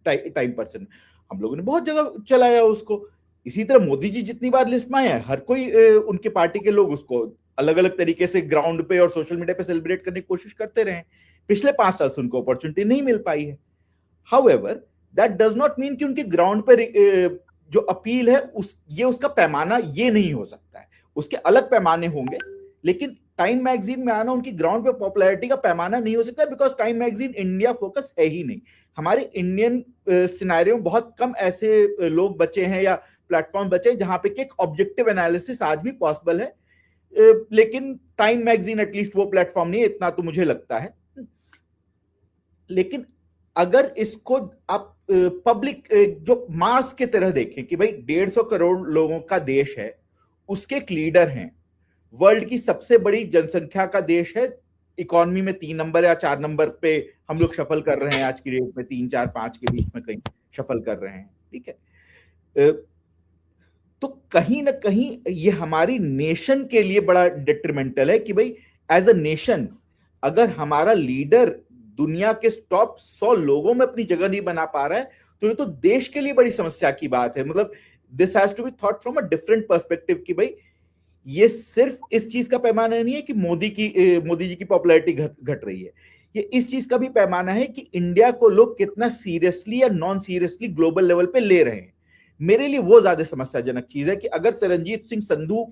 टाइम पर्सन। हम लोगों ने बहुत जगह चलाया उसको। इसी तरह मोदी जी जितनी बार लिस्ट में आए हैं, हर कोई उनके पार्टी के लोग उसको अलग अलग तरीके से ग्राउंड पे और सोशल मीडिया पे सेलिब्रेट करने की कोशिश करते रहे। पिछले 5 साल से उनको अपॉर्चुनिटी नहीं मिल पाई है। However, that does not mean कि उनके ग्राउंड पे जो अपील है ये उसका पैमाना ये नहीं हो सकता है, उसके अलग पैमाने होंगे। लेकिन टाइम मैगजीन में आना उनकी ग्राउंड पे पॉपुलैरिटी का पैमाना नहीं हो सकता, because time magazine India focus है ही नहीं। हमारे इंडियन सिनेरियो में बहुत कम ऐसे लोग बचे हैं या प्लेटफॉर्म बचे हैं जहां पे कि एक ऑब्जेक्टिव एनालिसिस आज भी पॉसिबल है। लेकिन टाइम मैगजीन एटलीस्ट वो प्लेटफॉर्म नहीं है, इतना तो मुझे लगता है। लेकिन अगर इसको आप पब्लिक जो मास के तरह देखें कि भाई 150 करोड़ लोगों का देश है, उसके एक लीडर हैं, वर्ल्ड की सबसे बड़ी जनसंख्या का देश है, इकोनॉमी में 3 नंबर या 4 नंबर पे हम लोग शफल कर रहे हैं आज की डेट में, 3, 4, 5 के बीच में कहीं शफल कर रहे हैं। ठीक है, तो कहीं ना कहीं ये हमारी नेशन के लिए बड़ा डिट्रीमेंटल है कि भाई एज अ नेशन अगर हमारा लीडर दुनिया के टॉप 100 लोगों में अपनी जगह नहीं बना पा रहा है तो ये तो देश के लिए बड़ी समस्या की बात है। मतलब this has to be thought from a different perspective कि भाई ये सिर्फ इस चीज का पैमाना नहीं है कि मोदी जी की पॉपुलैरिटी घट रही है, ये इस चीज का भी पैमाना है कि इंडिया को लोग कितना सीरियसली या नॉन सीरियसली ग्लोबल लेवल पे ले रहे हैं। मेरे लिए वो ज्यादा समस्याजनक चीज है कि अगर तरनजीत सिंह संधू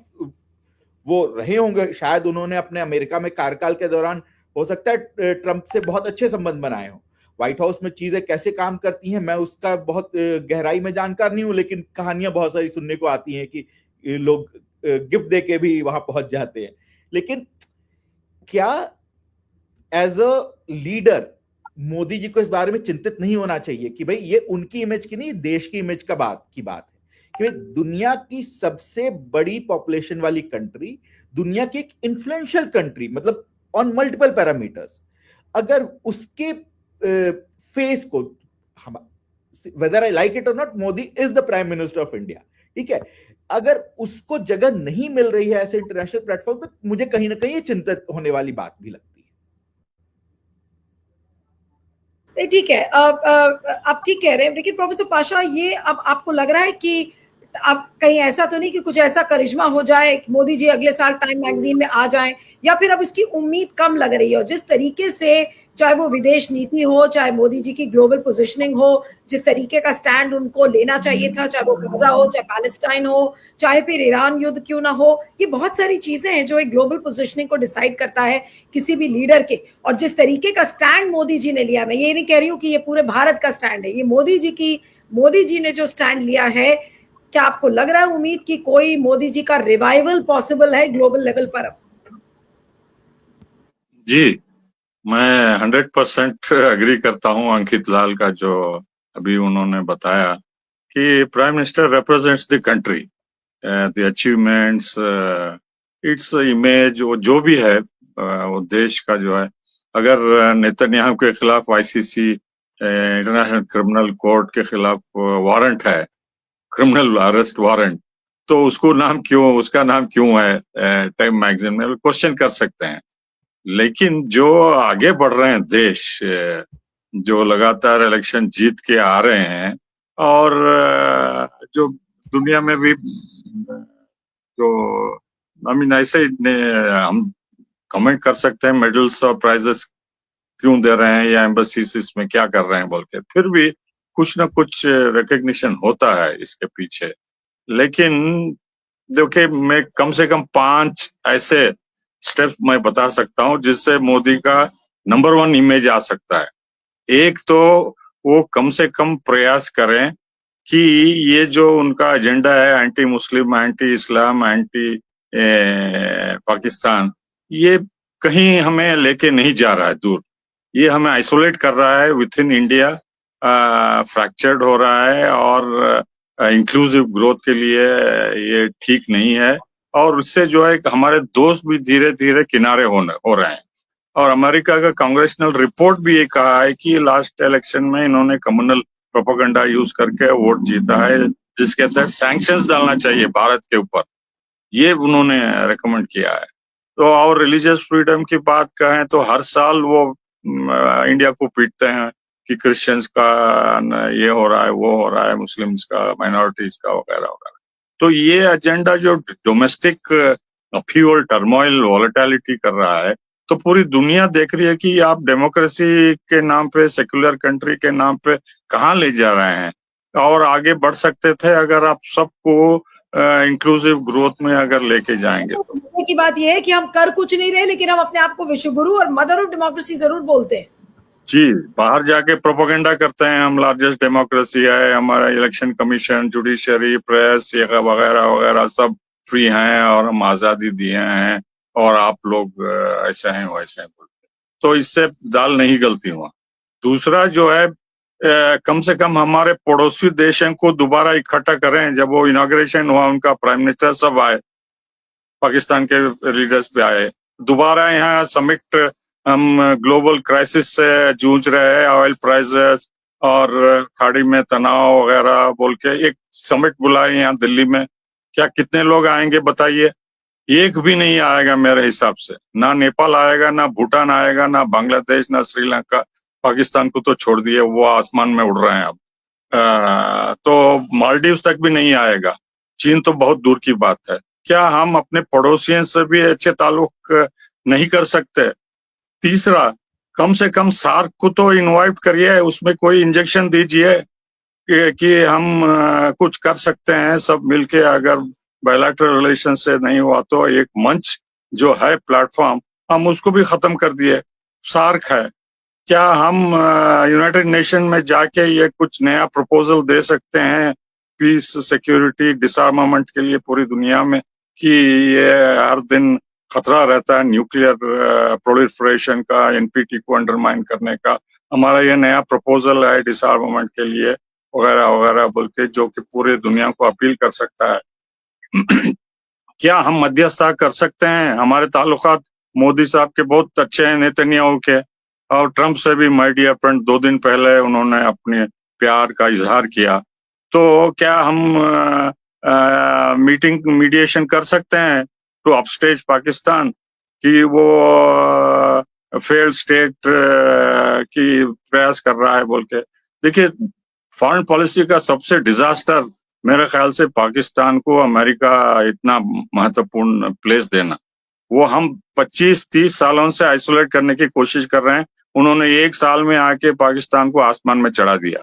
वो रहे होंगे, शायद उन्होंने अपने अमेरिका में कार्यकाल के दौरान हो सकता है ट्रंप से बहुत अच्छे संबंध बनाए हों। व्हाइट हाउस में चीजें कैसे काम करती हैं मैं उसका बहुत गहराई में जानकार नहीं हूं, लेकिन कहानियां बहुत सारी सुनने को आती हैं कि लोग गिफ्ट दे के भी वहां पहुंच जाते हैं। लेकिन क्या as a leader Modi ji को इस बारे में चिंतित नहीं होना चाहिए कि भाई ये उनकी इमेज की नहीं, देश की इमेज की बात है कि भाई दुनिया की सबसे बड़ी पॉपुलेशन वाली कंट्री, दुनिया की एक इन्फ्लुएंशियल कंट्री, मतलब ऑन मल्टीपल पैरामीटर्स, अगर उसके फेस को, वेदर आई लाइक इट और not, Modi is the prime minister of India, ठीक है, अगर उसको जगह नहीं मिल रही है ऐसे इंटरनेशनल प्लेटफॉर्म पे, मुझे कहीं ना कहीं चिंतित होने वाली बात भी लगती है। ठीक है, आप ठीक कह रहे हैं, लेकिन प्रोफेसर पाशा, ये अब आपको लग रहा है कि अब कहीं ऐसा तो नहीं कि कुछ ऐसा करिश्मा हो जाए कि मोदी जी अगले साल टाइम मैगजीन में आ जाएं, या फिर अब इसकी उम्मीद कम लग रही हो? जिस तरीके से चाहे वो विदेश नीति हो, चाहे मोदी जी की ग्लोबल पोजीशनिंग हो, जिस तरीके का स्टैंड उनको लेना चाहिए था, चाहे वो गाजा हो, चाहे पैलेस्टाइन हो, चाहे फिर ईरान युद्ध क्यों ना हो, ये बहुत सारी चीजें हैं जो एक ग्लोबल पोजीशनिंग को डिसाइड करता है किसी भी लीडर के। और जिस तरीके का स्टैंड मोदी जी ने लिया, मैं ये नहीं कह रही हूँ कि ये पूरे भारत का स्टैंड है, ये मोदी जी ने जो स्टैंड लिया है, क्या आपको लग रहा है उम्मीद कि कोई मोदी जी का रिवाइवल पॉसिबल है ग्लोबल लेवल पर अब? जी, मैं 100% अग्री करता हूं अंकित लाल का जो अभी उन्होंने बताया कि prime minister represents the country, the achievements, its image, वो जो भी है वो देश का जो है। अगर नेतन्याहू के खिलाफ आईसीसी इंटरनेशनल क्रिमिनल कोर्ट के खिलाफ वारंट है, क्रिमिनल अरेस्ट वारंट, तो उसका नाम क्यों है टाइम मैगजीन में, क्वेश्चन कर सकते हैं। लेकिन जो आगे बढ़ रहे हैं देश, जो लगातार इलेक्शन जीत के आ रहे हैं, और जो दुनिया में भी जो ऐसे हम कमेंट कर सकते हैं मेडल्स और प्राइजेस क्यों दे रहे हैं या एम्बेसीज इसमें क्या कर रहे हैं बोल के, फिर भी कुछ ना कुछ रिकग्निशन होता है इसके पीछे। लेकिन देखिए, मैं कम से कम 5 ऐसे स्टेप्स मैं बता सकता हूं जिससे मोदी का नंबर 1 इमेज आ सकता है। एक तो वो कम से कम प्रयास करें कि ये जो उनका एजेंडा है, एंटी मुस्लिम, एंटी इस्लाम, एंटी पाकिस्तान, ये कहीं हमें लेके नहीं जा रहा है दूर, ये हमें आइसोलेट कर रहा है विथ इन इंडिया, फ्रैक्चर्ड हो रहा है, और इंक्लूसिव ग्रोथ के लिए ये ठीक नहीं है। और उससे जो है हमारे दोस्त भी धीरे धीरे किनारे हो रहे हैं। और अमेरिका का कांग्रेशनल रिपोर्ट भी ये कहा है कि लास्ट इलेक्शन में इन्होंने कम्युनल प्रोपेगेंडा यूज करके वोट जीता है, जिसके तहत सैंक्शंस डालना चाहिए भारत के ऊपर, ये उन्होंने रेकमेंड किया है। तो और रिलीजियस फ्रीडम की बात कहें तो हर साल वो इंडिया को पीटते हैं कि क्रिश्चियंस का ये हो रहा है, वो हो रहा है, मुस्लिम्स का, माइनॉरिटीज का, वगैरह वगैरह। तो ये एजेंडा जो डोमेस्टिक फ्यूल, टर्मोइल, वॉलेटिलिटी कर रहा है, तो पूरी दुनिया देख रही है कि आप डेमोक्रेसी के नाम पे, सेक्युलर कंट्री के नाम पे कहाँ ले जा रहे हैं। और आगे बढ़ सकते थे अगर आप सबको इंक्लूसिव ग्रोथ में अगर लेके जाएंगे। तो की बात यह है कि हम कर कुछ नहीं रहे, लेकिन हम अपने आप को विश्वगुरु और मदर ऑफ डेमोक्रेसी जरूर बोलते हैं। जी, बाहर जाके प्रोपेगेंडा करते हैं हम लार्जेस्ट डेमोक्रेसी है, हमारा इलेक्शन कमीशन, जुडिशरी, प्रेस, ये वगैरह वगैरह सब फ्री हैं और हम आजादी दिए हैं, और आप लोग ऐसे हैं वैसे हैं बोलते। तो इससे दाल नहीं गलती हुआ। दूसरा जो है, कम से कम हमारे पड़ोसी देशों को दोबारा इकट्ठा करें। जब वो इनॉग्रेशन हुआ उनका, प्राइम मिनिस्टर सब आए, पाकिस्तान के लीडर्स भी आए, दोबारा यहाँ समिट, हम ग्लोबल क्राइसिस से जूझ रहे हैं, ऑयल प्राइसेस और खाड़ी में तनाव वगैरह बोल के एक समिट बुलाए यहाँ दिल्ली में। क्या कितने लोग आएंगे बताइए? एक भी नहीं आएगा मेरे हिसाब से। ना नेपाल आएगा, ना भूटान आएगा, ना बांग्लादेश, ना श्रीलंका। पाकिस्तान को तो छोड़ दिए, वो आसमान में उड़ रहे हैं अब। तो मालदीव तक भी नहीं आएगा। चीन तो बहुत दूर की बात है। क्या हम अपने पड़ोसियों से भी अच्छे ताल्लुक नहीं कर सकते? तीसरा, कम से कम सार्क को तो इनवाइट करिए, उसमें कोई इंजेक्शन दीजिए कि हम कुछ कर सकते हैं सब मिलके। अगर बायलैटरल रिलेशन से नहीं हुआ तो एक मंच जो है प्लेटफॉर्म, हम उसको भी खत्म कर दिए। सार्क है, क्या हम यूनाइटेड नेशन में जाके ये कुछ नया प्रपोजल दे सकते हैं पीस, सिक्योरिटी, डिसआर्मामेंट के लिए पूरी दुनिया में, कि ये हर दिन खतरा रहता है न्यूक्लियर प्रोलिफरेशन का, एनपीटी को अंडरमाइन करने का, हमारा ये नया प्रपोजल है डिसआर्मामेंट के लिए वगैरह वगैरह बोल के, जो कि पूरे दुनिया को अपील कर सकता है। क्या हम मध्यस्थता कर सकते हैं? हमारे ताल्लुकात मोदी साहब के बहुत अच्छे हैं, नेतन्याहू के, और ट्रंप से भी माय डियर फ्रेंड 2 दिन पहले उन्होंने अपने प्यार का इजहार किया। तो क्या हम मीटिंग मीडिएशन कर सकते हैं टू अपस्टेज पाकिस्तान कि वो फेल्ड स्टेट की प्रयास कर रहा है बोल के? देखिए, फॉरेन पॉलिसी का सबसे डिजास्टर मेरे ख्याल से पाकिस्तान को अमेरिका इतना महत्वपूर्ण प्लेस देना, वो हम 25-30 सालों से आइसोलेट करने की कोशिश कर रहे हैं, उन्होंने 1 साल में आके पाकिस्तान को आसमान में चढ़ा दिया।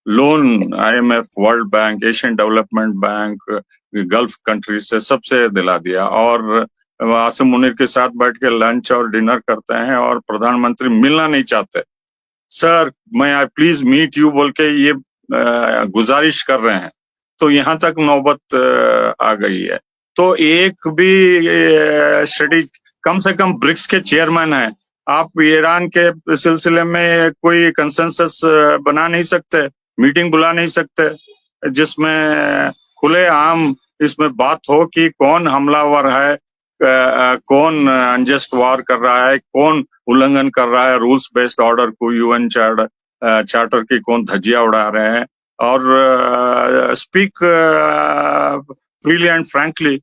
Loan IMF, world bank, Asian development bank, gulf country से सबसे दिला दिया, और आसिम मुनीर के साथ बैठ के लंच और डिनर करते हैं और प्रधानमंत्री मिलना नहीं चाहते। सर मैं आई प्लीज मीट यू बोल के ये गुजारिश कर रहे हैं, तो यहाँ तक नौबत आ गई है। तो एक भी स्टडी, कम से कम ब्रिक्स के चेयरमैन है, आप ईरान के सिलसिले में कोई कंसेंसस बना नहीं सकते, मीटिंग बुला नहीं सकते जिसमें खुलेआम इसमें बात हो कि कौन हमलावर है, कौन अनजस्ट वार कर रहा है, कौन उल्लंघन कर रहा है रूल्स बेस्ड ऑर्डर को, यूएन चार्टर की कौन धज्जियां उड़ा रहे हैं, और स्पीक फ्रीली एंड फ्रैंकली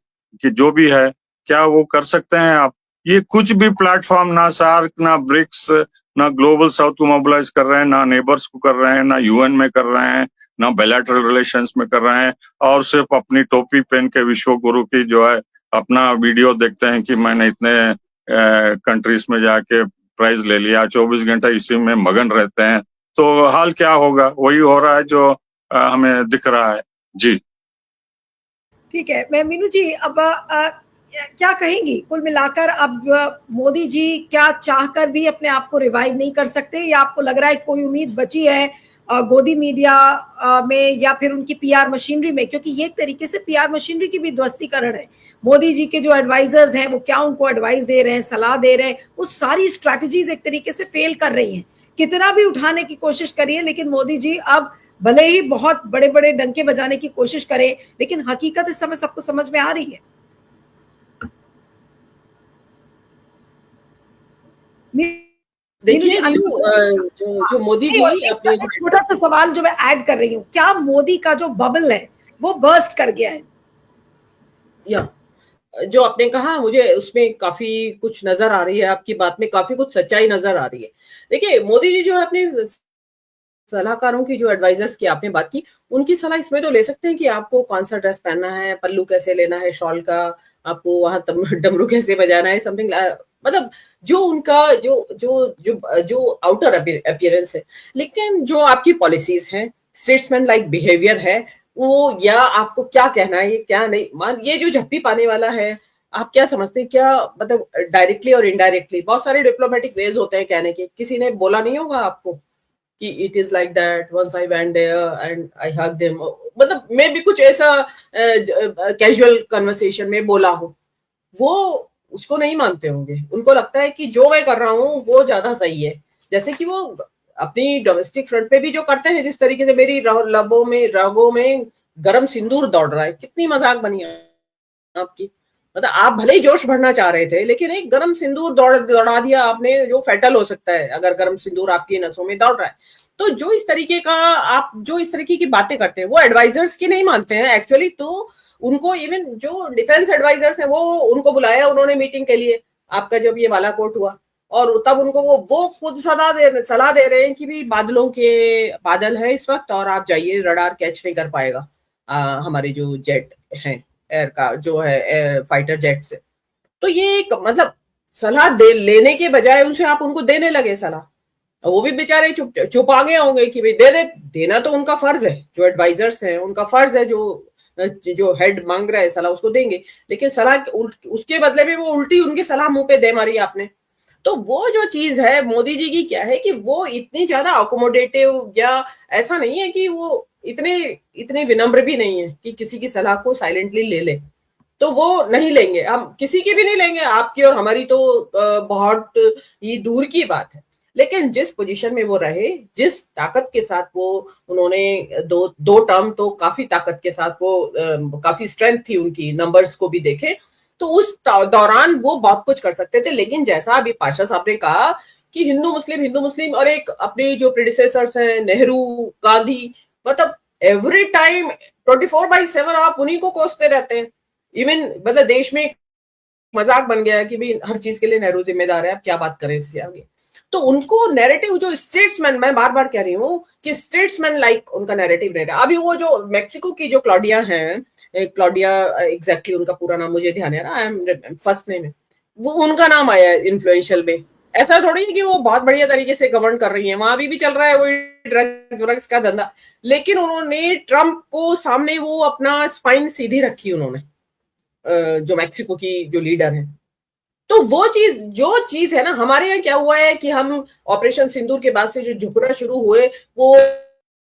कि जो भी है क्या वो कर सकते हैं आप? ये कुछ भी प्लेटफॉर्म, ना सार्क, ना ब्रिक्स, ना ग्लोबल साउथ को मोबिलाइज कर रहे हैं, ना नेबर्स को कर रहे हैं, ना यूएन में कर रहे हैं, ना बायलैटरल रिलेशंस में कर रहे हैं, और सिर्फ अपनी टोपी पहन के विश्व गुरु की जो है अपना वीडियो देखते हैं कि मैंने इतने कंट्रीज में जाके प्राइज ले लिया, 24 घंटा इसी में मगन रहते हैं। तो हाल क्या होगा? वही हो रहा है जो हमें दिख रहा है। जी ठीक है, मैं मीनू जी अब क्या कहेंगी कुल मिलाकर, अब मोदी जी क्या चाहकर भी अपने आप को रिवाइव नहीं कर सकते, या आपको लग रहा है कोई उम्मीद बची है गोदी मीडिया में या फिर उनकी पीआर मशीनरी में? क्योंकि ये एक तरीके से पीआर मशीनरी की भी ध्वस्तीकरण है। मोदी जी के जो एडवाइजर्स हैं वो क्या उनको एडवाइस दे रहे हैं, सलाह दे रहे हैं, वो सारी स्ट्रैटेजीज एक तरीके से फेल कर रही हैं। कितना भी उठाने की कोशिश करिए, लेकिन मोदी जी अब भले ही बहुत बड़े बड़े डंके बजाने की कोशिश करें, लेकिन हकीकत इस समय सबको समझ में आ रही है। देखिए जो मोदी जी अपने छोटा सा सवाल जो मैं ऐड कर रही हूँ, क्या मोदी का जो बबल है वो बर्स्ट कर गया है? या जो आपने कहा, मुझे उसमें काफी कुछ नजर आ रही है, आपकी बात में काफी कुछ सच्चाई नजर आ रही है। देखिए, मोदी जी जो है अपने सलाहकारों की, जो एडवाइजर्स की आपने बात की, उनकी सलाह इसमें तो ले सकते हैं कि आपको कौन सा ड्रेस पहनना है, पल्लू कैसे लेना है शॉल का, आपको वहां डमरू कैसे बजाना है, समथिंग, मतलब जो उनका जो जो जो जो आउटर अपीयरेंस है। लेकिन जो आपकी पॉलिसीज हैं, स्टेट्समैन लाइक बिहेवियर है वो, या आपको क्या कहना है, ये क्या नहीं, मान ये जो झप्पी पाने वाला है, आप क्या समझते हैं, क्या मतलब डायरेक्टली और इनडायरेक्टली बहुत सारे डिप्लोमेटिक वेज होते हैं कहने के, किसी ने बोला नहीं होगा आपको कि it is like that, once I went there and I hugged him, मतलब मैं भी कुछ ऐसा कैजुअल कन्वर्सेशन में बोला हूं, वो उसको नहीं मानते होंगे। उनको लगता है कि जो मैं कर रहा हूं वो ज्यादा सही है। जैसे कि वो अपनी डोमेस्टिक फ्रंट पे भी जो करते हैं, जिस तरीके से मेरी रगों में गरम सिंदूर दौड़ रहा है, कितनी मजाक बनी है आपकी। मतलब आप भले ही जोश भरना चाह रहे थे, लेकिन एक गरम सिंदूर दौड़ा दिया आपने, जो फेटल हो सकता है अगर गरम सिंदूर आपकी नसों में दौड़ रहा है। तो जो इस तरीके का आप जो इस तरीके की बातें करते हैं, वो एडवाइजर्स की नहीं मानते हैं एक्चुअली। तो उनको इवन जो डिफेंस एडवाइजर्स हैं, वो उनको बुलाया उन्होंने मीटिंग के लिए, आपका जब ये बालाकोट हुआ, और तब उनको वो खुद सलाह दे रहे हैं कि भी बादल है इस वक्त, और आप जाइए, रडार कैच नहीं कर पाएगा हमारे जो जेट हैं एयर का, जो है फाइटर जेट से। तो ये एक मतलब सलाह लेने के बजाय उनसे आप उनको देने लगे सलाह, वो भी बेचारे चुप आ गए होंगे कि भाई देना तो उनका फर्ज है, जो एडवाइजर्स हैं उनका फर्ज है, जो जो हेड मांग रहा है सलाह उसको देंगे, लेकिन सलाह उसके बदले में वो उल्टी उनकी सलाह मुंह पे दे मारी आपने। तो वो जो चीज है मोदी जी की क्या है कि वो इतनी ज्यादा अकोमोडेटिव, या ऐसा नहीं है कि वो इतने इतने विनम्र भी नहीं है कि किसी की सलाह को साइलेंटली ले ले, तो वो नहीं लेंगे, हम किसी की भी नहीं लेंगे, आपकी और हमारी तो बहुत ही दूर की बात है। लेकिन जिस पोजीशन में वो रहे, जिस ताकत के साथ वो उन्होंने दो टर्म तो काफी ताकत के साथ वो काफी स्ट्रेंथ थी उनकी, नंबर्स को भी देखे तो उस दौरान वो बहुत कुछ कर सकते थे। लेकिन जैसा अभी पाशा साहब ने कहा कि हिंदू मुस्लिम और एक अपने जो प्रेडिसेसर्स हैं नेहरू गांधी, मतलब एवरी टाइम 24/7 आप उन्हीं को कोसते रहते हैं। इवन मतलब देश में मजाक बन गया है कि भाई हर चीज के लिए नेहरू जिम्मेदार है, अब क्या बात करें इससे आगे। तो उनको नैरेटिव जो स्टेट्समैन, मैं बार बार कह रही हूँ कि स्टेट्समैन लाइक उनका नैरेटिव रहेगा। अभी वो जो मेक्सिको की जो क्लॉडिया है, क्लॉडिया एग्जैक्टली उनका पूरा नाम मुझे ध्यान है ना, आई एम फर्स्ट नेम है, वो उनका नाम आया इन्फ्लुएंशियल में। ऐसा थोड़ी है कि वो बहुत बढ़िया तरीके से गवर्न कर रही है, वहां भी चल रहा है वही ड्रग्स का धंधा, लेकिन उन्होंने ट्रम्प को सामने वो अपना स्पाइन सीधी रखी उन्होंने, जो मैक्सिको की जो लीडर है। तो वो चीज है ना, हमारे यहाँ क्या हुआ है कि हम ऑपरेशन सिंदूर के बाद से जो झुकना शुरू हुए, वो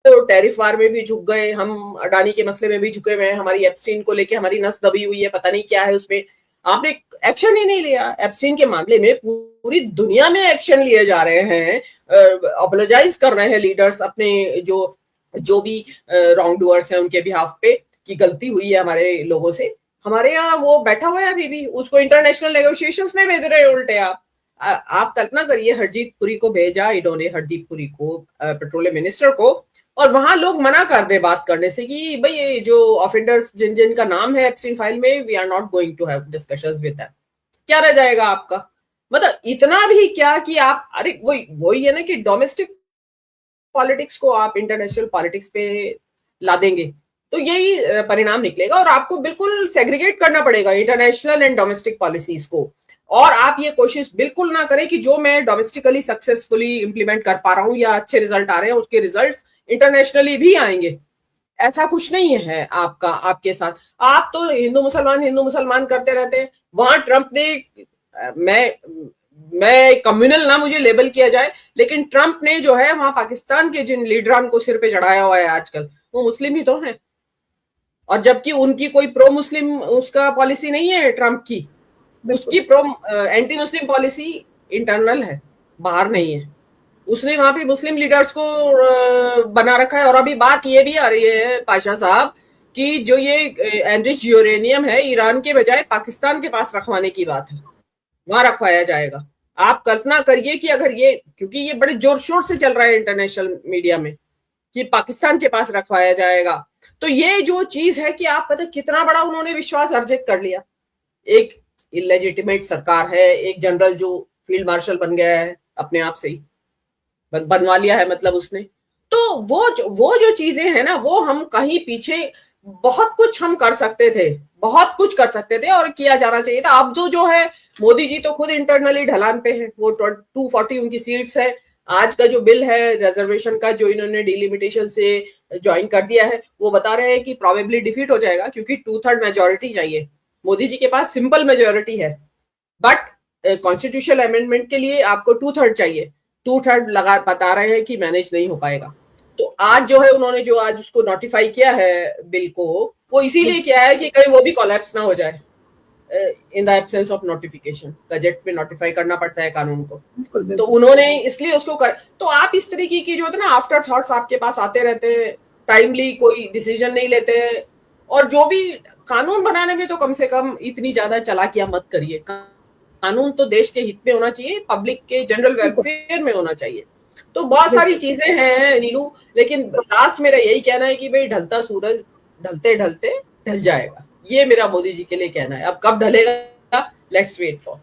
टैरिफ वार में भी झुक गए, हम अडानी के मसले में भी झुके हुए हैं, हमारी एप्स्टीन को लेके हमारी नस दबी हुई है, पता नहीं क्या है उसमें, आपने एक्शन ही नहीं लिया। एप्स्टीन के मामले में पूरी दुनिया में एक्शन लिए जा रहे हैं, अपोलोजाइज कर रहे हैं लीडर्स अपने जो भी रॉन्ग डूअर्स हैं उनके बिहाफ पे कि गलती हुई है हमारे लोगों से। हमारे यहाँ वो बैठा हुआ है अभी भी, उसको इंटरनेशनल नेगोशिएशंस में भेज रहे हैं उल्टे। आप कल्पना करिए, हरजीत पुरी को भेजा इन्होंने, हरदीप पुरी को, पेट्रोलियम मिनिस्टर को, और वहां लोग मना कर दे बात करने से कि भाई ये जो ऑफेंडर्स जिन का नाम है एप्स्टीन फाइल में, we are not going to have discussions with them. क्या रह जाएगा आपका? मतलब इतना भी क्या कि आप, अरे वही है ना कि डोमेस्टिक पॉलिटिक्स को आप इंटरनेशनल पॉलिटिक्स पे ला देंगे तो यही परिणाम निकलेगा, और आपको बिल्कुल सेग्रीगेट करना पड़ेगा इंटरनेशनल एंड डोमेस्टिक पॉलिसीज को। और आप ये कोशिश बिल्कुल ना करें कि जो मैं डोमेस्टिकली सक्सेसफुली इंप्लीमेंट कर पा रहा हूं या अच्छे रिजल्ट आ रहे हैं, उसके रिजल्ट्स इंटरनेशनली भी आएंगे, ऐसा कुछ नहीं है आपके साथ। आप तो हिंदू मुसलमान करते रहते हैं। वहां ट्रंप ने, मैं कम्युनल ना मुझे लेबल किया जाए, लेकिन ट्रंप ने जो है वहां पाकिस्तान के जिन लीडरान को सिर पे चढ़ाया हुआ है आजकल, वो मुस्लिम ही तो हैं, और जबकि उनकी कोई प्रो मुस्लिम उसका पॉलिसी नहीं है ट्रंप की, उसकी pro anti Muslim policy internal है, बाहर नहीं है। उसने वहां पे मुस्लिम लीडर्स को बना रखा है। और अभी बात ये भी आ रही है पाशा साहब कि जो ये एनरिच यूरेनियम है, ईरान के बजाय पाकिस्तान के पास रखवाने की बात है, वहां रखवाया जाएगा। आप कल्पना करिए कि अगर ये, क्योंकि ये बड़े जोर शोर से चल रहा है इंटरनेशनल मीडिया में कि पाकिस्तान के पास रखवाया जाएगा, तो ये जो चीज है कि आप पता कितना बड़ा उन्होंने विश्वास अर्जित कर लिया। एक इलेजिटिमेट सरकार है, एक जनरल जो फील्ड मार्शल बन गया है अपने आप से ही, बनवा लिया है मतलब उसने। तो वो जो चीजें हैं ना, वो हम कहीं पीछे बहुत कुछ हम कर सकते थे, बहुत कुछ कर सकते थे और किया जाना चाहिए था। अब तो जो है मोदी जी तो खुद इंटरनली ढलान पे है, वो 240 उनकी सीट्स है। आज का जो बिल है रिजर्वेशन का, जो इन्होंने डिलिमिटेशन से ज्वाइन कर दिया है, वो बता रहे हैं कि प्रोबेबली डिफीट हो जाएगा, क्योंकि 2/3 मेजोरिटी चाहिए। मोदी जी के पास सिंपल मेजोरिटी है, बट कॉन्स्टिट्यूशनल अमेंडमेंट के लिए आपको 2/3 चाहिए। 2/3 लगा बता रहे हैं कि मैनेज नहीं हो पाएगा। तो आज जो है उन्होंने जो आज उसको नोटिफाई किया है बिल को, वो इसीलिए किया है कि कहीं वो भी कोलैप्स ना हो जाए in the absence of notification. Gazette पे नोटिफाई करना पड़ता है कानून को, तो उन्होंने इसलिए उसको तो आप इस तरीके की जो होता है ना आफ्टर थॉट्स आपके पास आते रहते हैं, टाइमली कोई डिसीजन नहीं लेते हैं। और जो भी कानून बनाने में तो कम से कम इतनी ज्यादा चालाकियां मत करिए। कानून तो देश के हित में होना चाहिए, पब्लिक के जनरल वेलफेयर में होना चाहिए। तो बहुत सारी चीजें हैं नीलू, लेकिन लास्ट मेरा यही कहना है कि भाई ढलता सूरज ढलते ढलते ढल जाएगा, ये मेरा मोदी जी के लिए कहना है। अब कब ढलेगा, लेट्स वेट फॉर।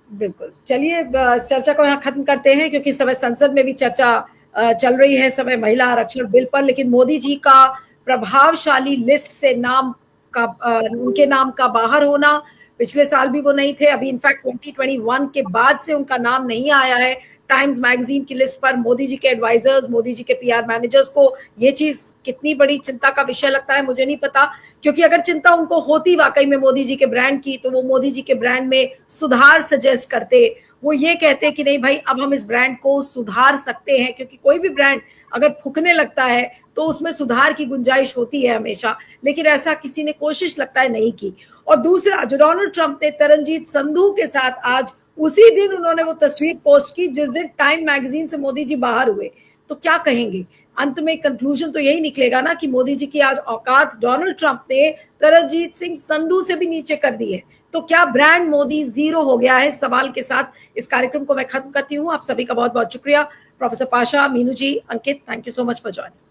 बिल्कुल, चलिए चर्चा को यहाँ खत्म करते हैं, क्योंकि समय संसद में भी चर्चा चल रही है समय महिला आरक्षण बिल पर। लेकिन मोदी जी का प्रभावशाली लिस्ट से उनके नाम का बाहर होना, पिछले साल भी वो नहीं थे, अभी इनफैक्ट 2021 के बाद से उनका नाम नहीं आया है टाइम्स मैगजीन की लिस्ट पर मोदी जी के एडवाइजर्स, मोदी जी के पीआर मैनेजर्स को ये चीज कितनी बड़ी चिंता का विषय लगता है मुझे नहीं पता, क्योंकि अगर चिंता उनको होती वाकई में मोदी जी के ब्रांड की, तो वो मोदी जी के ब्रांड में सुधार सजेस्ट करते। वो ये कहते कि नहीं भाई, अब हम इस ब्रांड को सुधार सकते हैं, क्योंकि कोई भी ब्रांड अगर फूकने लगता है तो उसमें सुधार की गुंजाइश होती है हमेशा, लेकिन ऐसा किसी ने कोशिश लगता है नहीं की। और दूसरा, जो डोनाल्ड ट्रंप ने तरनजीत संधू के साथ आज उसी दिन उन्होंने वो तस्वीर पोस्ट की जिस दिन टाइम मैगजीन से मोदी जी बाहर हुए, तो क्या कहेंगे? अंत में कंक्लूजन तो यही निकलेगा ना कि मोदी जी की आज औकात डोनाल्ड ट्रंप ने तरनजीत सिंह संधू से भी नीचे कर दी है। तो क्या ब्रांड मोदी जीरो हो गया है? सवाल के साथ इस कार्यक्रम को मैं खत्म करती हूँ। आप सभी का बहुत बहुत शुक्रिया। Professor Pasha, Meenu ji, Ankit, thank you so much for joining.